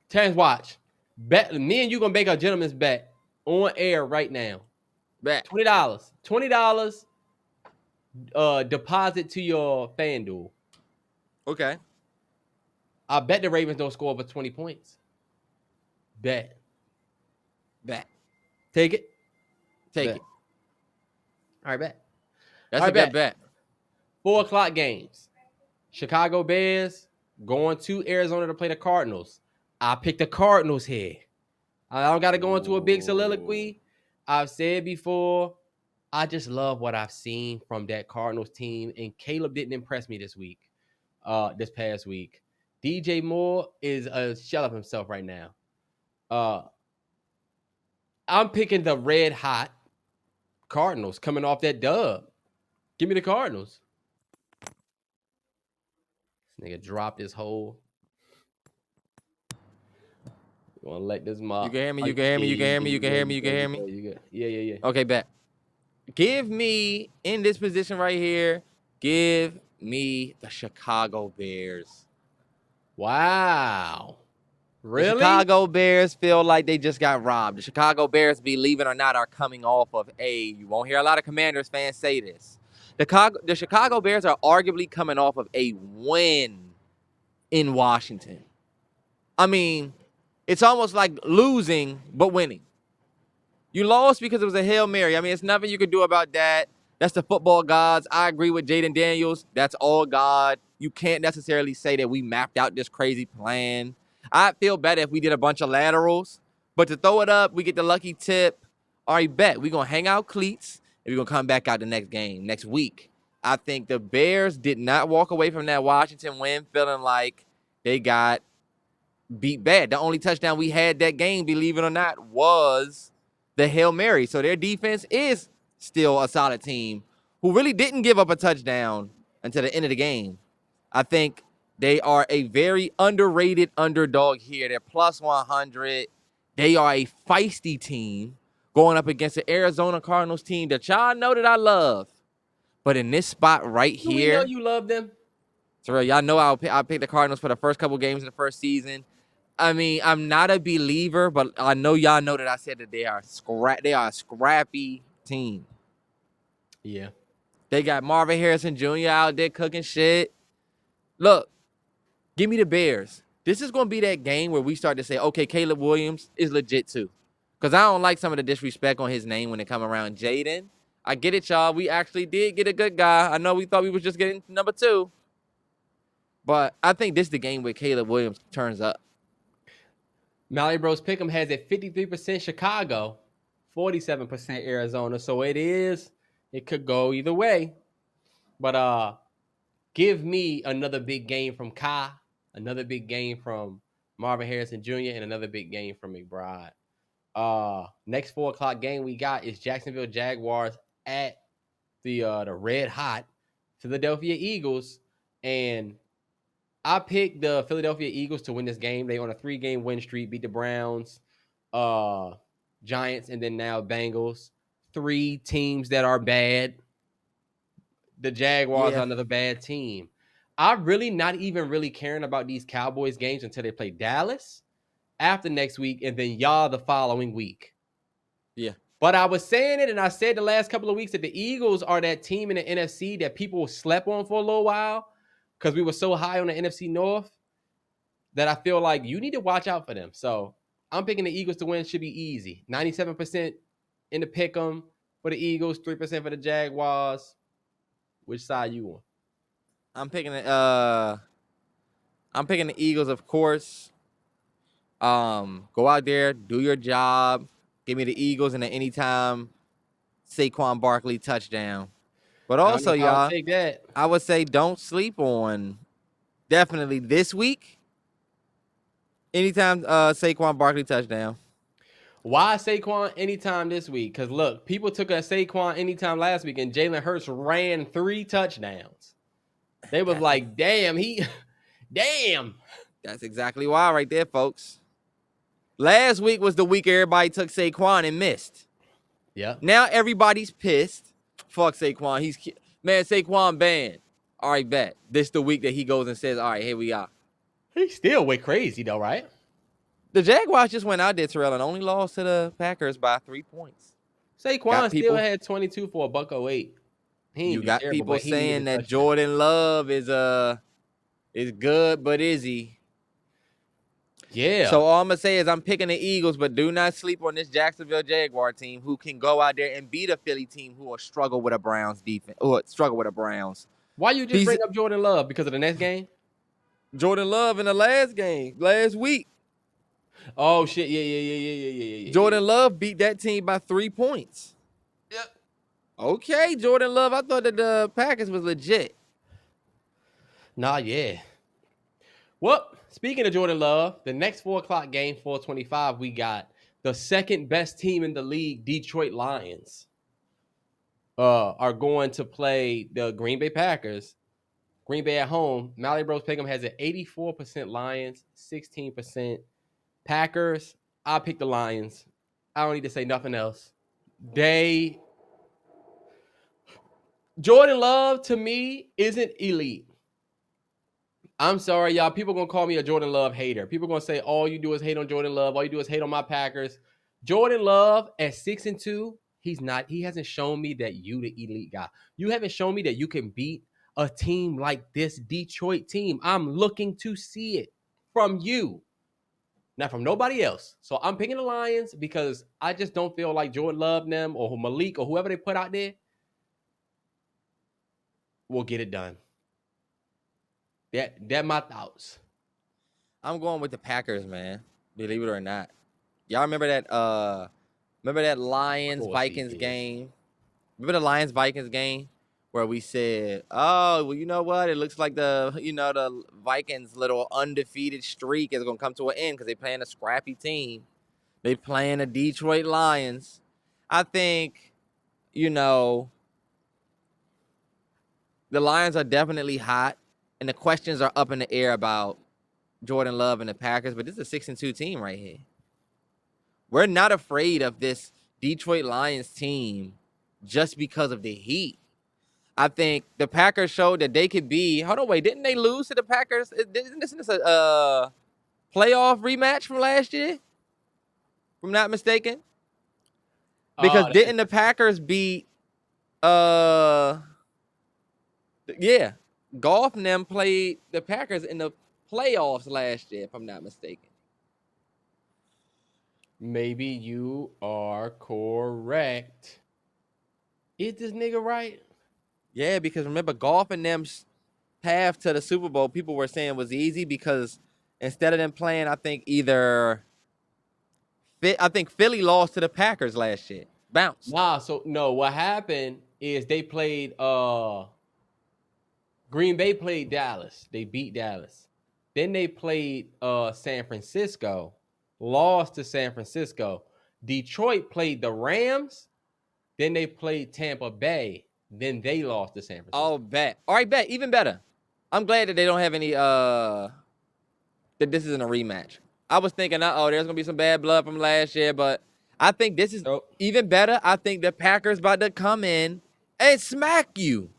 Terrance, watch. Me and you gonna make a gentleman's bet on air right now. Bet $20. Deposit to your FanDuel. Okay. I bet the Ravens don't score over 20 points. Bet. Take it. Take it. All right, bet. That's All a right, good bet. bet. 4 o'clock games. Chicago Bears going to Arizona to play the Cardinals. I picked the Cardinals here. I don't got to go into a big soliloquy. I've said before, I just love what I've seen from that Cardinals team, and Caleb didn't impress me this past week. DJ Moore is a shell of himself right now. I'm picking the red hot Cardinals coming off that dub. Give me the Cardinals. This nigga dropped his whole. You want to let this You mob? can hear me. You can hear me. You can hear me. You can hear me. You can hear me. You good? Yeah. Okay, bet. Give me in this position right here. Give me the Chicago Bears. Wow. The Really? Chicago Bears feel like they just got robbed. The Chicago Bears, believe it or not, are coming off of you won't hear a lot of Commanders fans say this. The Chicago Bears are arguably coming off of a win in Washington. I mean, it's almost like losing but winning. You lost because it was a Hail Mary. I mean, it's nothing you can do about that. That's the football gods. I agree with Jaden Daniels. That's all God. You can't necessarily say that we mapped out this crazy plan. I'd feel better if we did a bunch of laterals. But to throw it up, we get the lucky tip. All right, bet. We're going to hang out cleats, and we're going to come back out the next game, next week. I think the Bears did not walk away from that Washington win feeling like they got beat bad. The only touchdown we had that game, believe it or not, was the Hail Mary. So their defense is still a solid team who really didn't give up a touchdown until the end of the game. I think they are a very underrated underdog here. They're plus 100. They are a feisty team going up against the Arizona Cardinals team that y'all know that I love. But in this spot right Do we here, know you love them? Terrell, y'all know I picked the Cardinals for the first couple games in the first season. I mean, I'm not a believer, but I know y'all know that I said that they are a scrappy team. Yeah. They got Marvin Harrison Jr. out there cooking shit. Look, give me the Bears. This is going to be that game where we start to say, okay, Caleb Williams is legit too. Because I don't like some of the disrespect on his name when it come around Jaden. I get it, y'all. We actually did get a good guy. I know we thought we was just getting number 2. But I think this is the game where Caleb Williams turns up. MalloryBros Pick'em has it 53% Chicago, 47% Arizona. So it could go either way. But give me another big game from Kai, another big game from Marvin Harrison Jr., and another big game from McBride. Next 4 o'clock game we got is Jacksonville Jaguars at the red hot Philadelphia Eagles. And I picked the Philadelphia Eagles to win this game. They on a 3-game win streak, beat the Browns, Giants, and then now Bengals. 3 teams that are bad. The Jaguars are another bad team. I'm really not even really caring about these Cowboys games until they play Dallas after next week and then y'all the following week. Yeah. But I was saying it, and I said the last couple of weeks that the Eagles are that team in the NFC that people slept on for a little while because we were so high on the NFC North that I feel like you need to watch out for them. So I'm picking the Eagles to win. Should be easy. 97% in the pick 'em for the Eagles, 3% for the Jaguars. Which side you on? I'm picking the Eagles, of course. Go out there, do your job. Give me the Eagles and an anytime Saquon Barkley touchdown. But also, y'all, take that. I would say don't sleep on definitely this week. Anytime Saquon Barkley touchdown. Why Saquon anytime this week? Because look, people took a Saquon anytime last week, and Jalen Hurts ran 3 touchdowns. They was like, damn. That's exactly why right there, folks. Last week was the week everybody took Saquon and missed. Yeah. Now everybody's pissed. Fuck Saquon. Saquon banned. All right, bet. This the week that he goes and says, all right, here we are. He still went crazy, though, right? The Jaguars just went out there, Terrell, and only lost to the Packers by 3 points. Saquon still had 22 for a $108. You got people saying that Jordan Love is good, but is he? Yeah. So all I'm gonna say is I'm picking the Eagles, but do not sleep on this Jacksonville Jaguar team who can go out there and beat a Philly team who will struggle with a Browns defense or struggle with the Browns. Why you just bring up Jordan Love because of the next game? Jordan Love in the last week. Oh shit! Yeah. Jordan Love beat that team by 3 points. Yep. Okay, Jordan Love. I thought that the Packers was legit. Nah, yeah. Well, speaking of Jordan Love, the next 4:00 game, 4:25, we got the second best team in the league, Detroit Lions, are going to play the Green Bay Packers. Green Bay at home. MalloryBros Pick'em has an 84% Lions, 16% Packers. I pick the Lions. I don't need to say nothing else. Jordan Love to me isn't elite. I'm sorry, y'all. People gonna call me a Jordan Love hater. People gonna say all you do is hate on Jordan Love. All you do is hate on my Packers. Jordan Love at 6-2, he's not. He hasn't shown me that you the elite guy. You haven't shown me that you can beat a team like this Detroit team. I'm looking to see it from you, not from nobody else. So I'm picking the Lions because I just don't feel like Jordan Love them or Malik or whoever they put out there will get it done. That my thoughts. I'm going with the Packers, man. Believe it or not. Y'all remember that Lions Vikings game? Remember the Lions Vikings game where we said, "Oh, well, you know what? It looks like the Vikings' little undefeated streak is gonna come to an end because they're playing a scrappy team. They playing the Detroit Lions. I think, the Lions are definitely hot, and the questions are up in the air about Jordan Love and the Packers, but this is a 6-2 team right here. We're not afraid of this Detroit Lions team just because of the heat. I think the Packers showed that they could be. Hold on, wait, didn't they lose to the Packers? Isn't this a playoff rematch from last year? If I'm not mistaken. Because didn't the Packers beat Golf and them played the Packers in the playoffs last year, if I'm not mistaken. Maybe you are correct. Is this nigga right? Yeah, because remember, Golf and them's path to the Super Bowl, people were saying was easy because instead of them playing, I think Philly lost to the Packers last year. Bounce. No, what happened is they played Green Bay played Dallas. They beat Dallas. Then they played San Francisco, lost to San Francisco. Detroit played the Rams. Then they played Tampa Bay. Then they lost to San Francisco. Oh, bet. All right, bet. Even better. I'm glad that they don't have any that this isn't a rematch. I was thinking, there's gonna be some bad blood from last year, but I think this is even better. I think the Packers about to come in and smack you.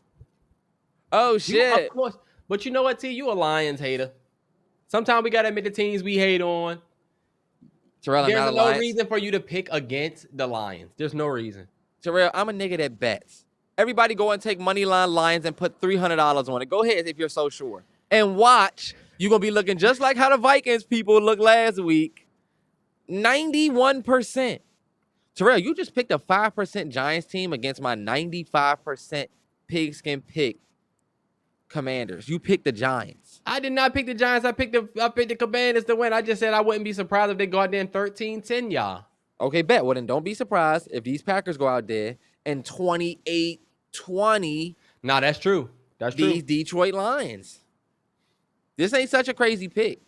Oh shit! Of course, but you know what, T? You a Lions hater. Sometimes we gotta admit the teams we hate on. Terrell, there's no reason for you to pick against the Lions. There's no reason. Terrell, I'm a nigga that bets. Everybody go and take money line Lions and put $300 on it. Go ahead if you're so sure. And watch, you're going to be looking just like how the Vikings people looked last week. 91%. Terrell, you just picked a 5% Giants team against my 95% pigskin pick Commanders. You picked the Giants. I did not pick the Giants. I picked the Commanders to win. I just said I wouldn't be surprised if they go out there and 13-10, y'all. Okay, bet. Well, then don't be surprised if these Packers go out there and 28-20. Nah, that's true. That's true. These Detroit Lions. This ain't such a crazy pick.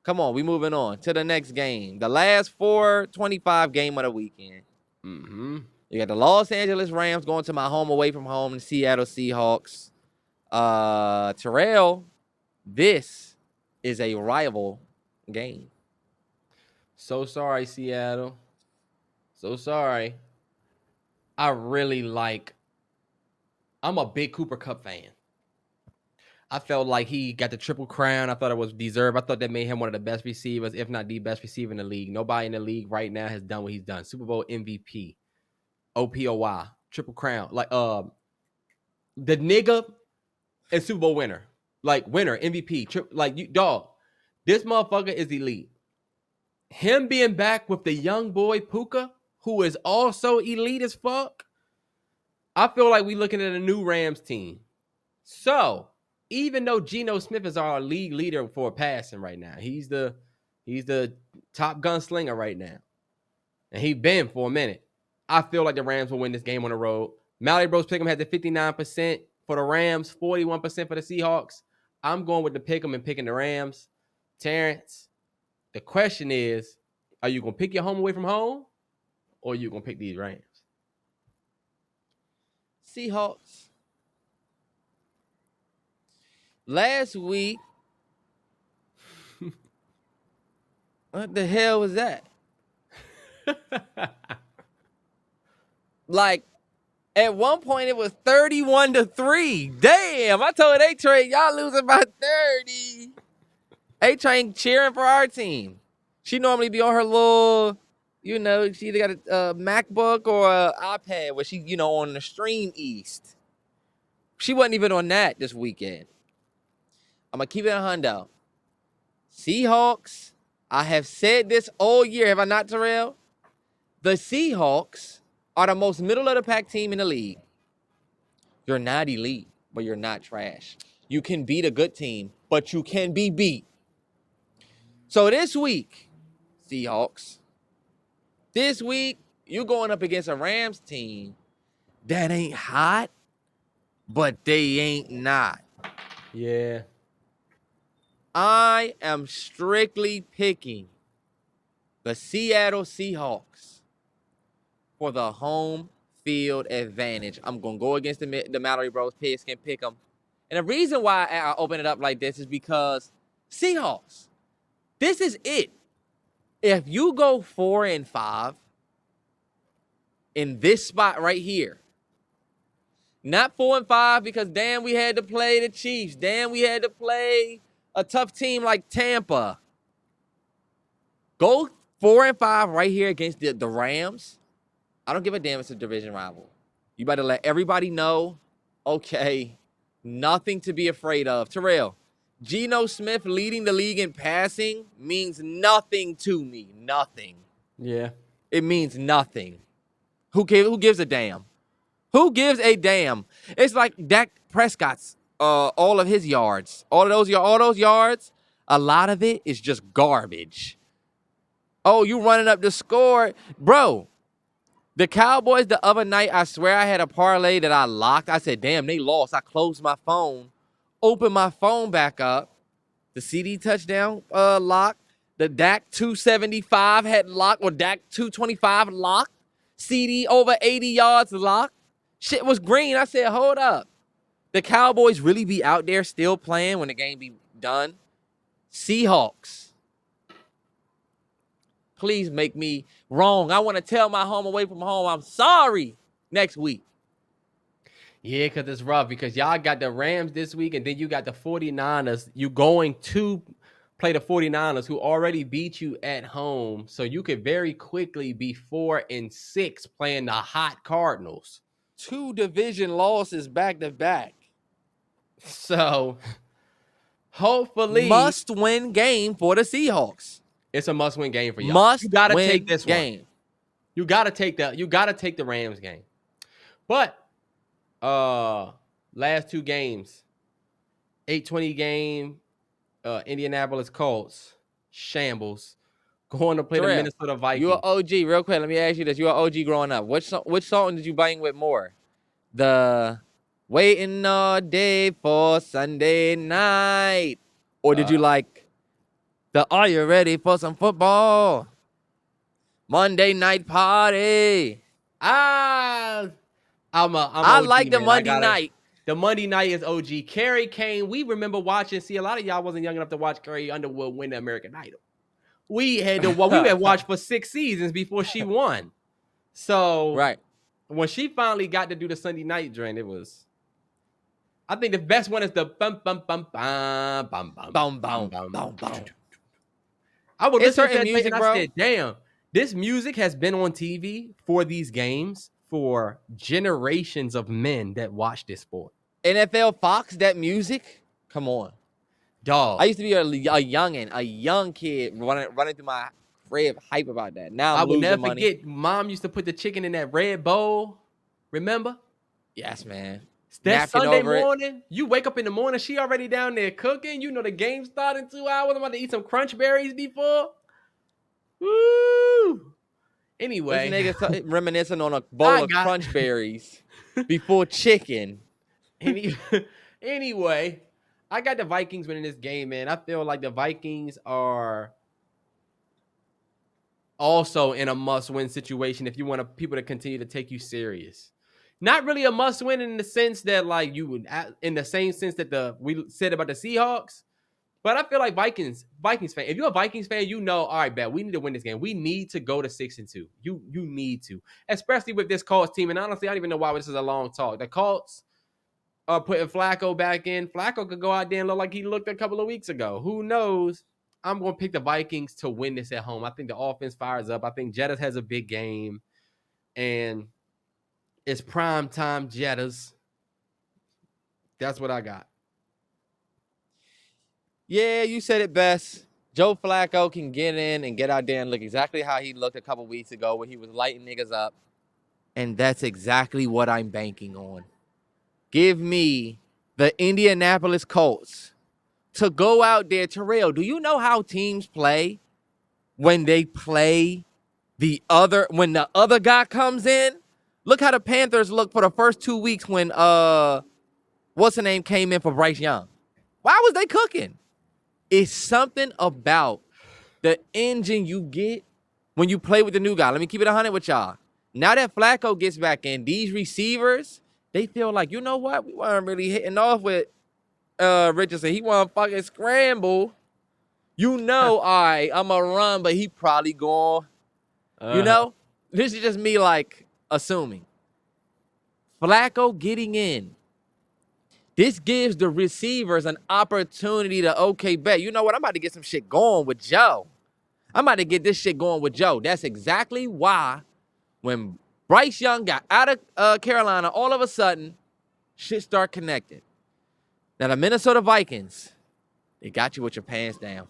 Come on, we moving on to the next game. The last 4:25 game of the weekend. Mm-hmm. You got the Los Angeles Rams going to my home away from home, the Seattle Seahawks. Terrell, this is a rival game. So sorry, Seattle. So sorry. I'm a big Cooper Kupp fan. I felt like he got the triple crown. I thought it was deserved. I thought that made him one of the best receivers, if not the best receiver in the league. Nobody in the league right now has done what he's done. Super Bowl MVP, OPOY, triple crown. Like the nigga and Super Bowl winner. Like winner, MVP. This motherfucker is elite. Him being back with the young boy Puka, who is also elite as fuck, I feel like we looking at a new Rams team. So, even though Geno Smith is our league leader for passing right now, he's the top gunslinger right now. And he been for a minute. I feel like the Rams will win this game on the road. MalloryBros Pick'em has the 59% for the Rams, 41% for the Seahawks. I'm going with the Pick'em and picking the Rams. Terrance, the question is, are you going to pick your home away from home, or are you going to pick these Rams? Seahawks. Last week, what the hell was that? Like, at one point it was 31-3. Damn, I told A-Train, y'all losing by 30. A-Train cheering for our team. She normally be on her little, she either got a MacBook or an iPad where she, on the Stream East. She wasn't even on that this weekend. I'm going to keep it a hundo. Seahawks, I have said this all year, have I not, Terrell? The Seahawks are the most middle-of-the-pack team in the league. You're not elite, but you're not trash. You can beat a good team, but you can be beat. So this week, Seahawks, you're going up against a Rams team that ain't hot, but they ain't not. Yeah. I am strictly picking the Seattle Seahawks for the home field advantage. I'm going to go against the Mallory Bros. Pigskin pick them. And the reason why I open it up like this is because Seahawks, this is it. If you go 4-5 in this spot right here, not 4-5 because damn we had to play the Chiefs, damn we had to play a tough team like Tampa. Go 4-5 right here against the Rams. I don't give a damn it's a division rival. You better let everybody know, okay, nothing to be afraid of. Terrell, Geno Smith leading the league in passing means nothing to me. Nothing. Yeah. It means nothing. Who gives a damn? Who gives a damn? It's like Dak Prescott's all of his yards. All those yards, a lot of it is just garbage. Oh, you running up the score. Bro, the Cowboys the other night, I swear I had a parlay that I locked. I said, damn, they lost. I closed my phone, opened my phone back up. The CD touchdown locked. The Dak 275 had locked, or Dak 225 locked. CD over 80 yards locked. Shit was green. I said, hold up. The Cowboys really be out there still playing when the game be done? Seahawks, please make me wrong. I want to tell my home away from home I'm sorry next week. Yeah, because it's rough because y'all got the Rams this week and then you got the 49ers. You going to play the 49ers who already beat you at home. So you could very quickly be 4-6 playing the hot Cardinals. 2 division losses back-to-back. So hopefully must-win game for the Seahawks. It's a must-win game for y'all. You gotta take this game. One. You gotta take the Rams game. But last 2 games, 8:20 game, Indianapolis Colts, shambles. Going to play Terrell, the Minnesota Vikings. You an OG, real quick. Let me ask you this: you an OG growing up? Which song did you bang with more? The "Waiting All Day for Sunday Night," or did you like the "Are You Ready for Some Football?" Monday Night Party. I like the Monday night. The Monday night is OG. Kerry Kane, we remember watching. See, a lot of y'all wasn't young enough to watch Carrie Underwood win the American Idol. We had watched for 6 seasons before she won. So right. When she finally got to do the Sunday night joint, it was. I think the best one is the bum bum bum bum bum bum bum bum bum bum. I would listen to that music, and I said, "Damn, this music has been on TV for these games for generations of men that watch this sport." NFL Fox, that music, come on. Dog. I used to be a youngin', a young kid running through my crib, hype about that. Now I I'm will losing never money. forget. Mom used to put the chicken in that red bowl. Remember? Yes, man. That Napkin Sunday over it. morning, you wake up in the morning, she already down there cooking. You know the game start in 2 hours. I'm about to eat some crunch berries before. Woo! This Anyway, nigga reminiscing on a bowl I of got crunch berries before chicken. any anyway. I got the Vikings winning this game, man. I feel like the Vikings are also in a must-win situation if you want people to continue to take you serious. Not really a must-win in the sense that, like, you would, in the same sense that we said about the Seahawks. But I feel like Vikings fan. If you're a Vikings fan, you know, all right, bet we need to win this game. We need to go to 6-2. You need to, especially with this Colts team. And honestly, I don't even know why this is a long talk. The Colts are putting Flacco back in. Flacco could go out there and look like he looked a couple of weeks ago. Who knows? I'm going to pick the Vikings to win this at home. I think the offense fires up. I think Jettas has a big game, and it's prime time Jettas. That's what I got. Yeah, you said it best. Joe Flacco can get in and get out there and look exactly how he looked a couple weeks ago when he was lighting niggas up. And that's exactly what I'm banking on. Give me the Indianapolis Colts to go out there. Terrell, do you know how teams play when they play when the other guy comes in? Look how the Panthers looked for the first 2 weeks when what's the name came in for Bryce Young. Why was they cooking? It's something about the engine you get when you play with the new guy. Let me keep it 100 with y'all. Now that Flacco gets back in, these receivers, they feel like, you know what? We weren't really hitting off with Richardson. He want to fucking scramble. You know, all right, I'm going to run, but he probably going, you know? This is just me, like, assuming. Flacco getting in. This gives the receivers an opportunity to, okay, bet. You know what? I'm about to get some shit going with Joe. I'm about to get this shit going with Joe. That's exactly why when Bryce Young got out of Carolina, all of a sudden, shit start connected. Now, the Minnesota Vikings, they got you with your pants down.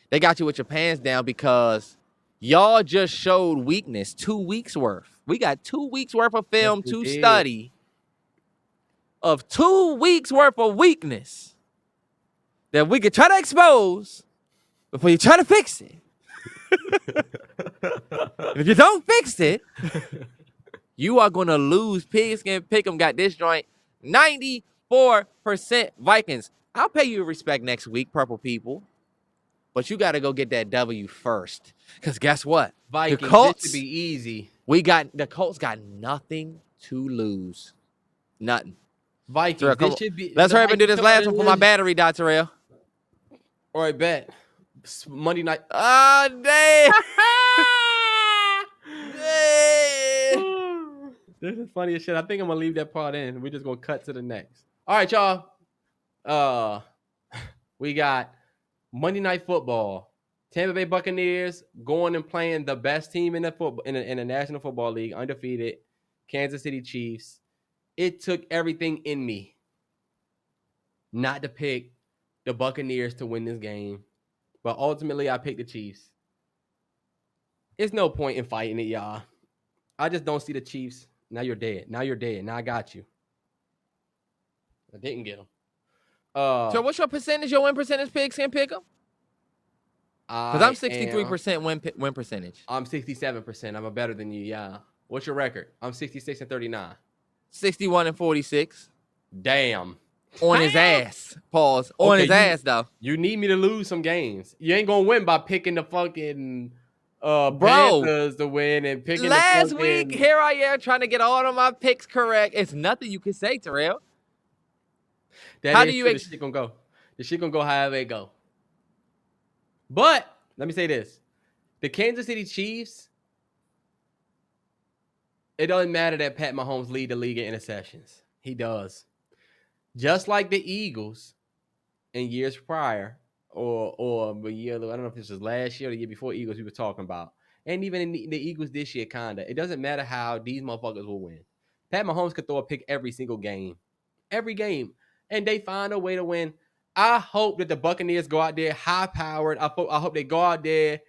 They got you with your pants down because y'all just showed weakness 2 weeks worth. We got 2 weeks worth of film to study of 2 weeks worth of weakness that we could try to expose before you try to fix it. If you don't fix it, you are going to lose. Pigskin Pick'em got this joint 94% Vikings. I'll pay you respect next week, purple people. But you got to go get that W first. Because guess what? Vikings, the Colts, this should be easy. The Colts got nothing to lose. Nothing. Vikings, Terrell, this should be. let's hurry up and do this last one for my battery, Dr. Terrell. All right, bet. Monday night. Oh, damn. This is funny as shit. I think I'm gonna leave that part in. We're just gonna cut to the next. All right, y'all. We got Monday Night Football. Tampa Bay Buccaneers going and playing the best team in the football in the National Football League, undefeated. Kansas City Chiefs. It took everything in me not to pick the Buccaneers to win this game, but ultimately I picked the Chiefs. It's no point in fighting it, y'all. I just don't see the Chiefs. Now you're dead. Now I got you. I didn't get them. So what's your percentage, your win percentage, Pigskin Pick'em? Because I'm 63% win percentage. I'm 67%. I'm better than you, yeah. What's your record? I'm 66-39. 61-46. Damn. On his ass. Pause. On his ass, though. You need me to lose some games. You ain't going to win by picking the fucking Panthers to win and picking last week, here I am trying to get all of my picks correct. It's nothing you can say, Terrell. How do you the shit gonna go? The shit gonna go however it go. But let me say this. The Kansas City Chiefs, it doesn't matter that Pat Mahomes lead the league in interceptions. He does. Just like the Eagles in years prior, or the year, I don't know if this was last year or the year before Eagles we were talking about. And even in the Eagles this year, kinda. It doesn't matter how these motherfuckers will win. Pat Mahomes could throw a pick every single game. Every game. And they find a way to win. I hope that the Buccaneers go out there high-powered. I hope they go out there,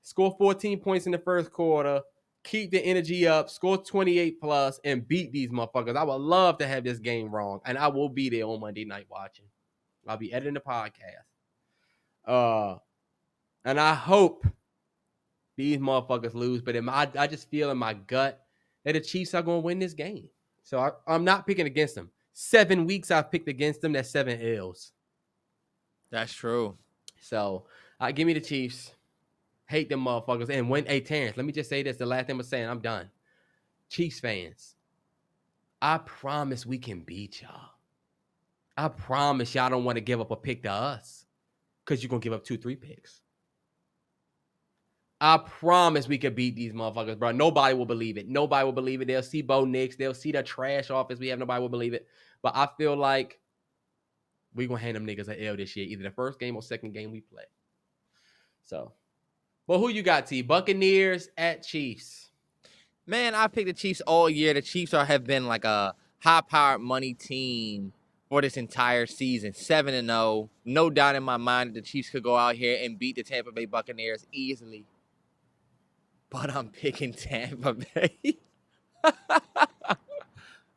score 14 points in the first quarter, keep the energy up, score 28 plus, and beat these motherfuckers. I would love to have this game wrong, and I will be there on Monday night watching. I'll be editing the podcast. And I hope these motherfuckers lose, but I just feel in my gut that the Chiefs are going to win this game. So I'm not picking against them. 7 weeks I've picked against them. That's 7 L's. That's true. So give me the Chiefs. Hate them motherfuckers. And when, hey, Terrance, let me just say this. The last thing I'm saying, I'm done. Chiefs fans, I promise we can beat y'all. I promise y'all don't want to give up a pick to us because you're going to give up 2-3 picks. I promise we could beat these motherfuckers, bro. Nobody will believe it. Nobody will believe it. They'll see Bo Nix. They'll see the trash office we have. Nobody will believe it. But I feel like we're going to hand them niggas an L this year, either the first game or second game we play. So, but who you got, T? Buccaneers at Chiefs. Man, I picked the Chiefs all year. The Chiefs have been like a high-powered money team for this entire season. 7-0. No doubt in my mind that the Chiefs could go out here and beat the Tampa Bay Buccaneers easily. But I'm picking Tampa Bay.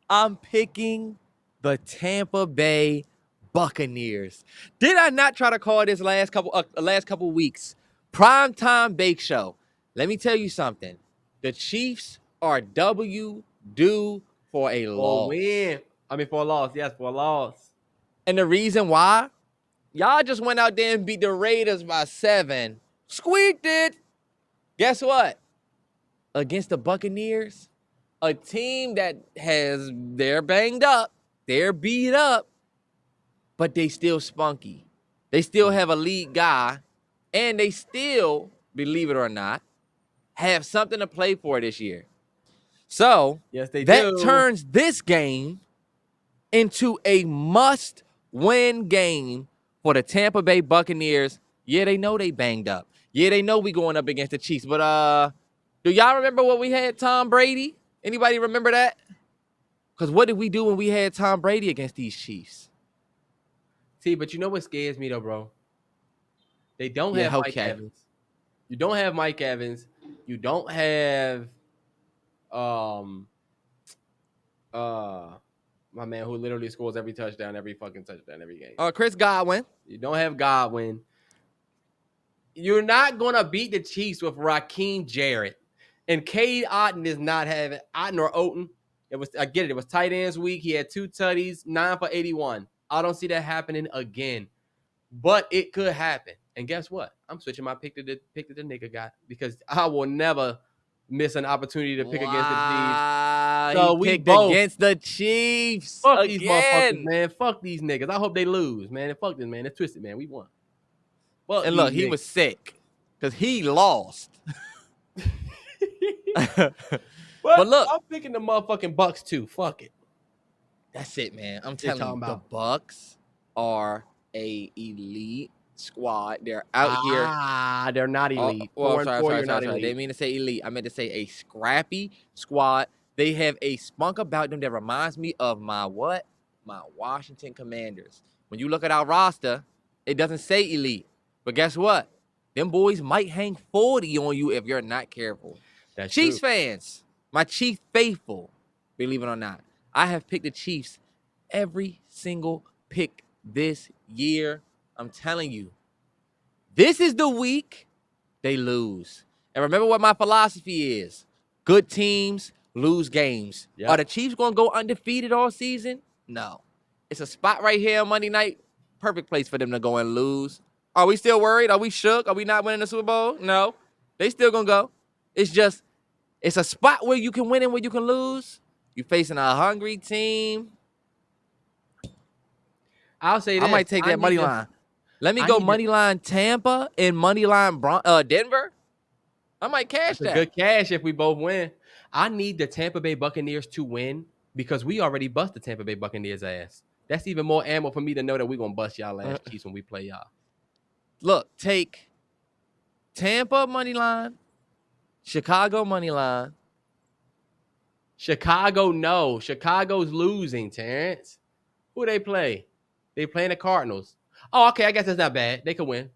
I'm picking the Tampa Bay Buccaneers. Did I not try to call this last couple weeks? Primetime Bake Show. Let me tell you something. The Chiefs are due for a loss. For a loss. Yes, for a loss. And the reason why? Y'all just went out there and beat the Raiders by 7. Squeaked it. Guess what? Against the Buccaneers, a team that they're banged up, they're beat up, but they still spunky. They still have a lead guy, and they still, believe it or not, have something to play for this year. So yes, that turns this game into a must-win game for the Tampa Bay Buccaneers. Yeah, they know they banged up. Yeah, they know we going up against the Chiefs. But do y'all remember what we had Tom Brady? Anybody remember that? Because what did we do when we had Tom Brady against these Chiefs? See, but you know what scares me though, bro? They don't have Mike Evans. You don't have Mike Evans. You don't have my man who literally scores every touchdown, every fucking touchdown, every game. Chris Godwin. You don't have Godwin. You're not gonna beat the Chiefs with Raheem Jarrett. And Cade Otton is not having Otton or Oten. I get it. It was tight ends week. He had 2 tutties, 9 for 81. I don't see that happening again. But it could happen. And guess what? I'm switching my pick to the nigga guy because I will never miss an opportunity to pick against the Chiefs. So we picked against the Chiefs. Fuck these motherfuckers, man. Fuck these niggas. I hope they lose, man. And fuck this, man. It's twisted, man. We won. Fuck and look, he was sick because he lost. But look, I'm picking the motherfucking Bucs too. Fuck it. That's it, man. I'm telling you, the Bucs are a elite squad. They're out here. They're not elite. Sorry. They didn't mean to say elite. I meant to say a scrappy squad. They have a spunk about them that reminds me of my Washington Commanders. When you look at our roster, it doesn't say elite. But guess what? Them boys might hang 40 on you if you're not careful. That's Chiefs true. fans, my Chiefs faithful, believe it or not, I have picked the Chiefs every single pick this year. I'm telling you, this is the week they lose. And remember what my philosophy is. Good teams lose games. Yep. Are the Chiefs going to go undefeated all season? No. It's a spot right here on Monday night. Perfect place for them to go and lose. Are we still worried? Are we shook? Are we not winning the Super Bowl? No. They still going to go. It's a spot where you can win and where you can lose. You're facing a hungry team. I'll say this. I might take that money line. Let me go money line Tampa and money line Denver. I might cash that. Good cash if we both win. I need the Tampa Bay Buccaneers to win because we already bust the Tampa Bay Buccaneers ass. That's even more ammo for me to know that we're going to bust y'all ass Chiefs when we play y'all. Look, take Tampa money line, Chicago money line. Chicago, no. Chicago's losing, Terrance. Who they play? They playing the Cardinals. Oh, okay. I guess that's not bad. They could win.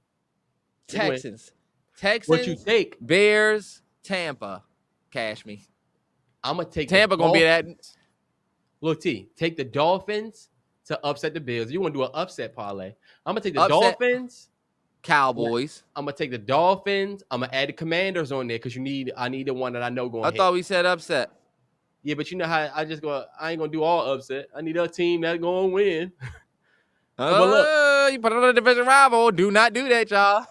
They could win. What you Texans, take? Bears, Tampa. Cash me. I'm gonna take Tampa the gonna be that. Dolphins. Look, T, take the Dolphins to upset the Bills. You want to do an upset parlay? I'm gonna take the Upset. Dolphins. Cowboys. I'm gonna take the Dolphins. I'm gonna add the Commanders on there because I need the one that I know going I hit. thought we said upset. Yeah, but you know how I ain't gonna do all upset. I need a team that's gonna win. But look, You put it on a division rival. Do not do that, y'all.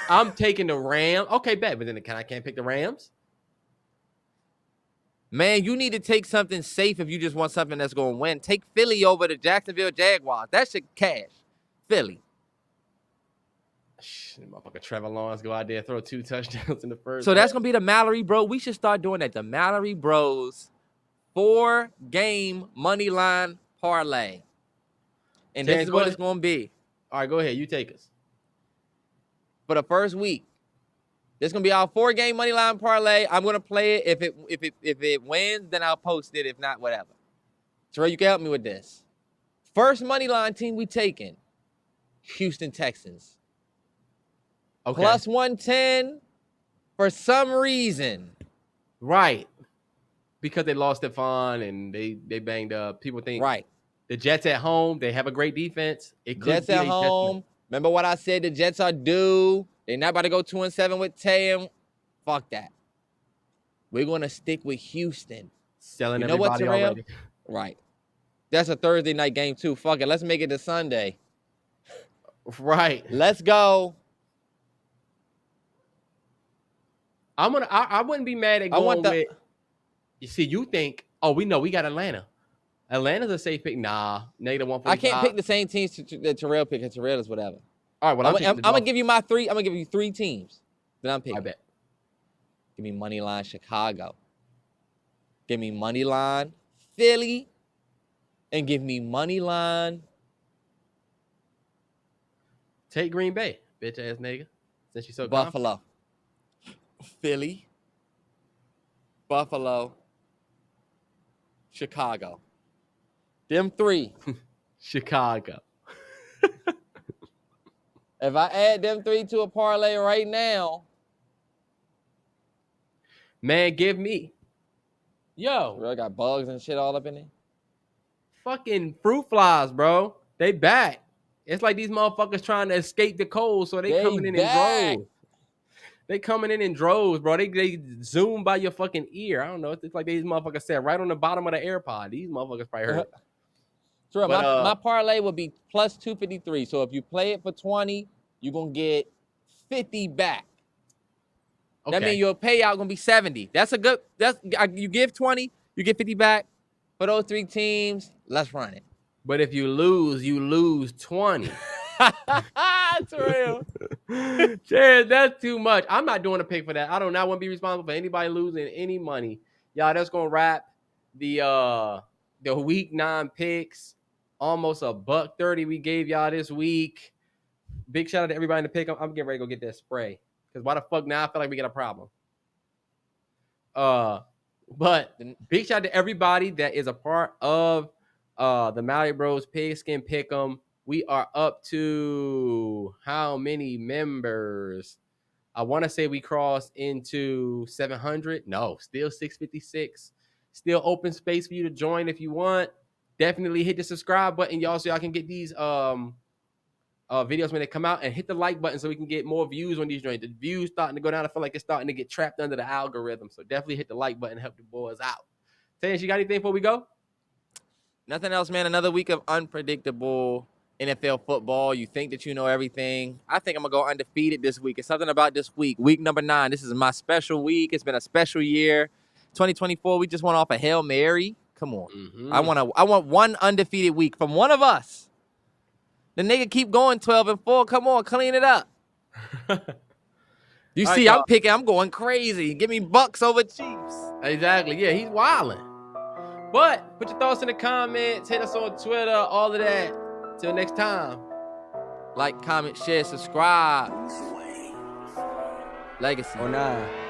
I'm taking the Rams. Okay, bet, but then I can't pick the Rams. Man, you need to take something safe if you just want something that's going to win. Take Philly over the Jacksonville Jaguars. That shit cash. Philly. Motherfucker Trevor Lawrence go out there throw 2 touchdowns in the first. So that's going to be the Mallory Bro. We should start doing that. The Mallory Bros 4-game money line parlay. And this is what it's going to be. All right, go ahead. You take us. For the first week. This is going to be our 4-game money line parlay. I'm going to play it. If it wins, then I'll post it. If not, whatever. Terrell, you can help me with this. First money line team we taking. Houston Texans. Okay. Plus 110 for some reason. Right. Because they lost Stephon and they banged up. People think the Jets at home, they have a great defense. It could Jets at home. Remember what I said? The Jets are due. They're not about to go 2-7 with Tam. Fuck that. We're going to stick with Houston. Selling everybody already. Right. That's a Thursday night game, too. Fuck it. Let's make it a Sunday. Right. Let's go. I wouldn't be mad at going with. You see, you think, oh, we know we got Atlanta. Atlanta's a safe pick. Nah, -145. I can't pick the same teams that Terrell picked. Terrell is whatever. All right, well, I'm going to give you my 3. I'm going to give you 3 teams that I'm picking. I bet. Give me money line Chicago. Give me money line Philly. And give me money line. Take Green Bay, bitch ass nigga. Since you so Buffalo. Philly. Buffalo. Chicago. Them 3. Chicago. If I add them 3 to a parlay right now. Man, give me. Yo. Bro, I got bugs and shit all up in it. Fucking fruit flies, bro. They back. It's like these motherfuckers trying to escape the cold, so they coming in droves. They coming in droves, bro. They zoom by your fucking ear. I don't know. It's like these motherfuckers sat right on the bottom of the AirPod. These motherfuckers probably heard it. True, my parlay will be plus 253. So if you play it for 20, you're going to get 50 back. Okay. That means your payout going to be 70. You give 20, you get 50 back. For those 3 teams, let's run it. But if you lose 20. That's real. Jared, that's too much. I'm not doing a pick for that. I do not want to be responsible for anybody losing any money. Y'all, that's going to wrap the week 9 picks. Almost $130 we gave y'all this week. Big shout out to everybody in the pick. I'm getting ready to go get that spray. Because why the fuck now? I feel like we got a problem. But big shout out to everybody that is a part of the MalloryBros Pigskin Pick'em. We are up to how many members? I want to say we crossed into 700. No, still 656. Still open space for you to join if you want. Definitely hit the subscribe button, y'all, so y'all can get these videos when they come out, and hit the like button so we can get more views on these joints. The views starting to go down. I feel like it's starting to get trapped under the algorithm. So definitely hit the like button and help the boys out. Terrance, you got anything before we go? Nothing else, man. Another week of unpredictable NFL football. You think that you know everything. I think I'm going to go undefeated this week. It's something about this week. Week number 9. This is my special week. It's been a special year. 2024, we just went off a Hail Mary. Come on. Mm-hmm. I want one undefeated week from one of us. The nigga keep going 12-4. Come on, clean it up. You see, I'm going crazy. Give me Bucs over Chiefs. Exactly. Yeah, he's wilding. But put your thoughts in the comments. Hit us on Twitter. All of that. Till next time. Like, comment, share, subscribe. Legacy. Or 9.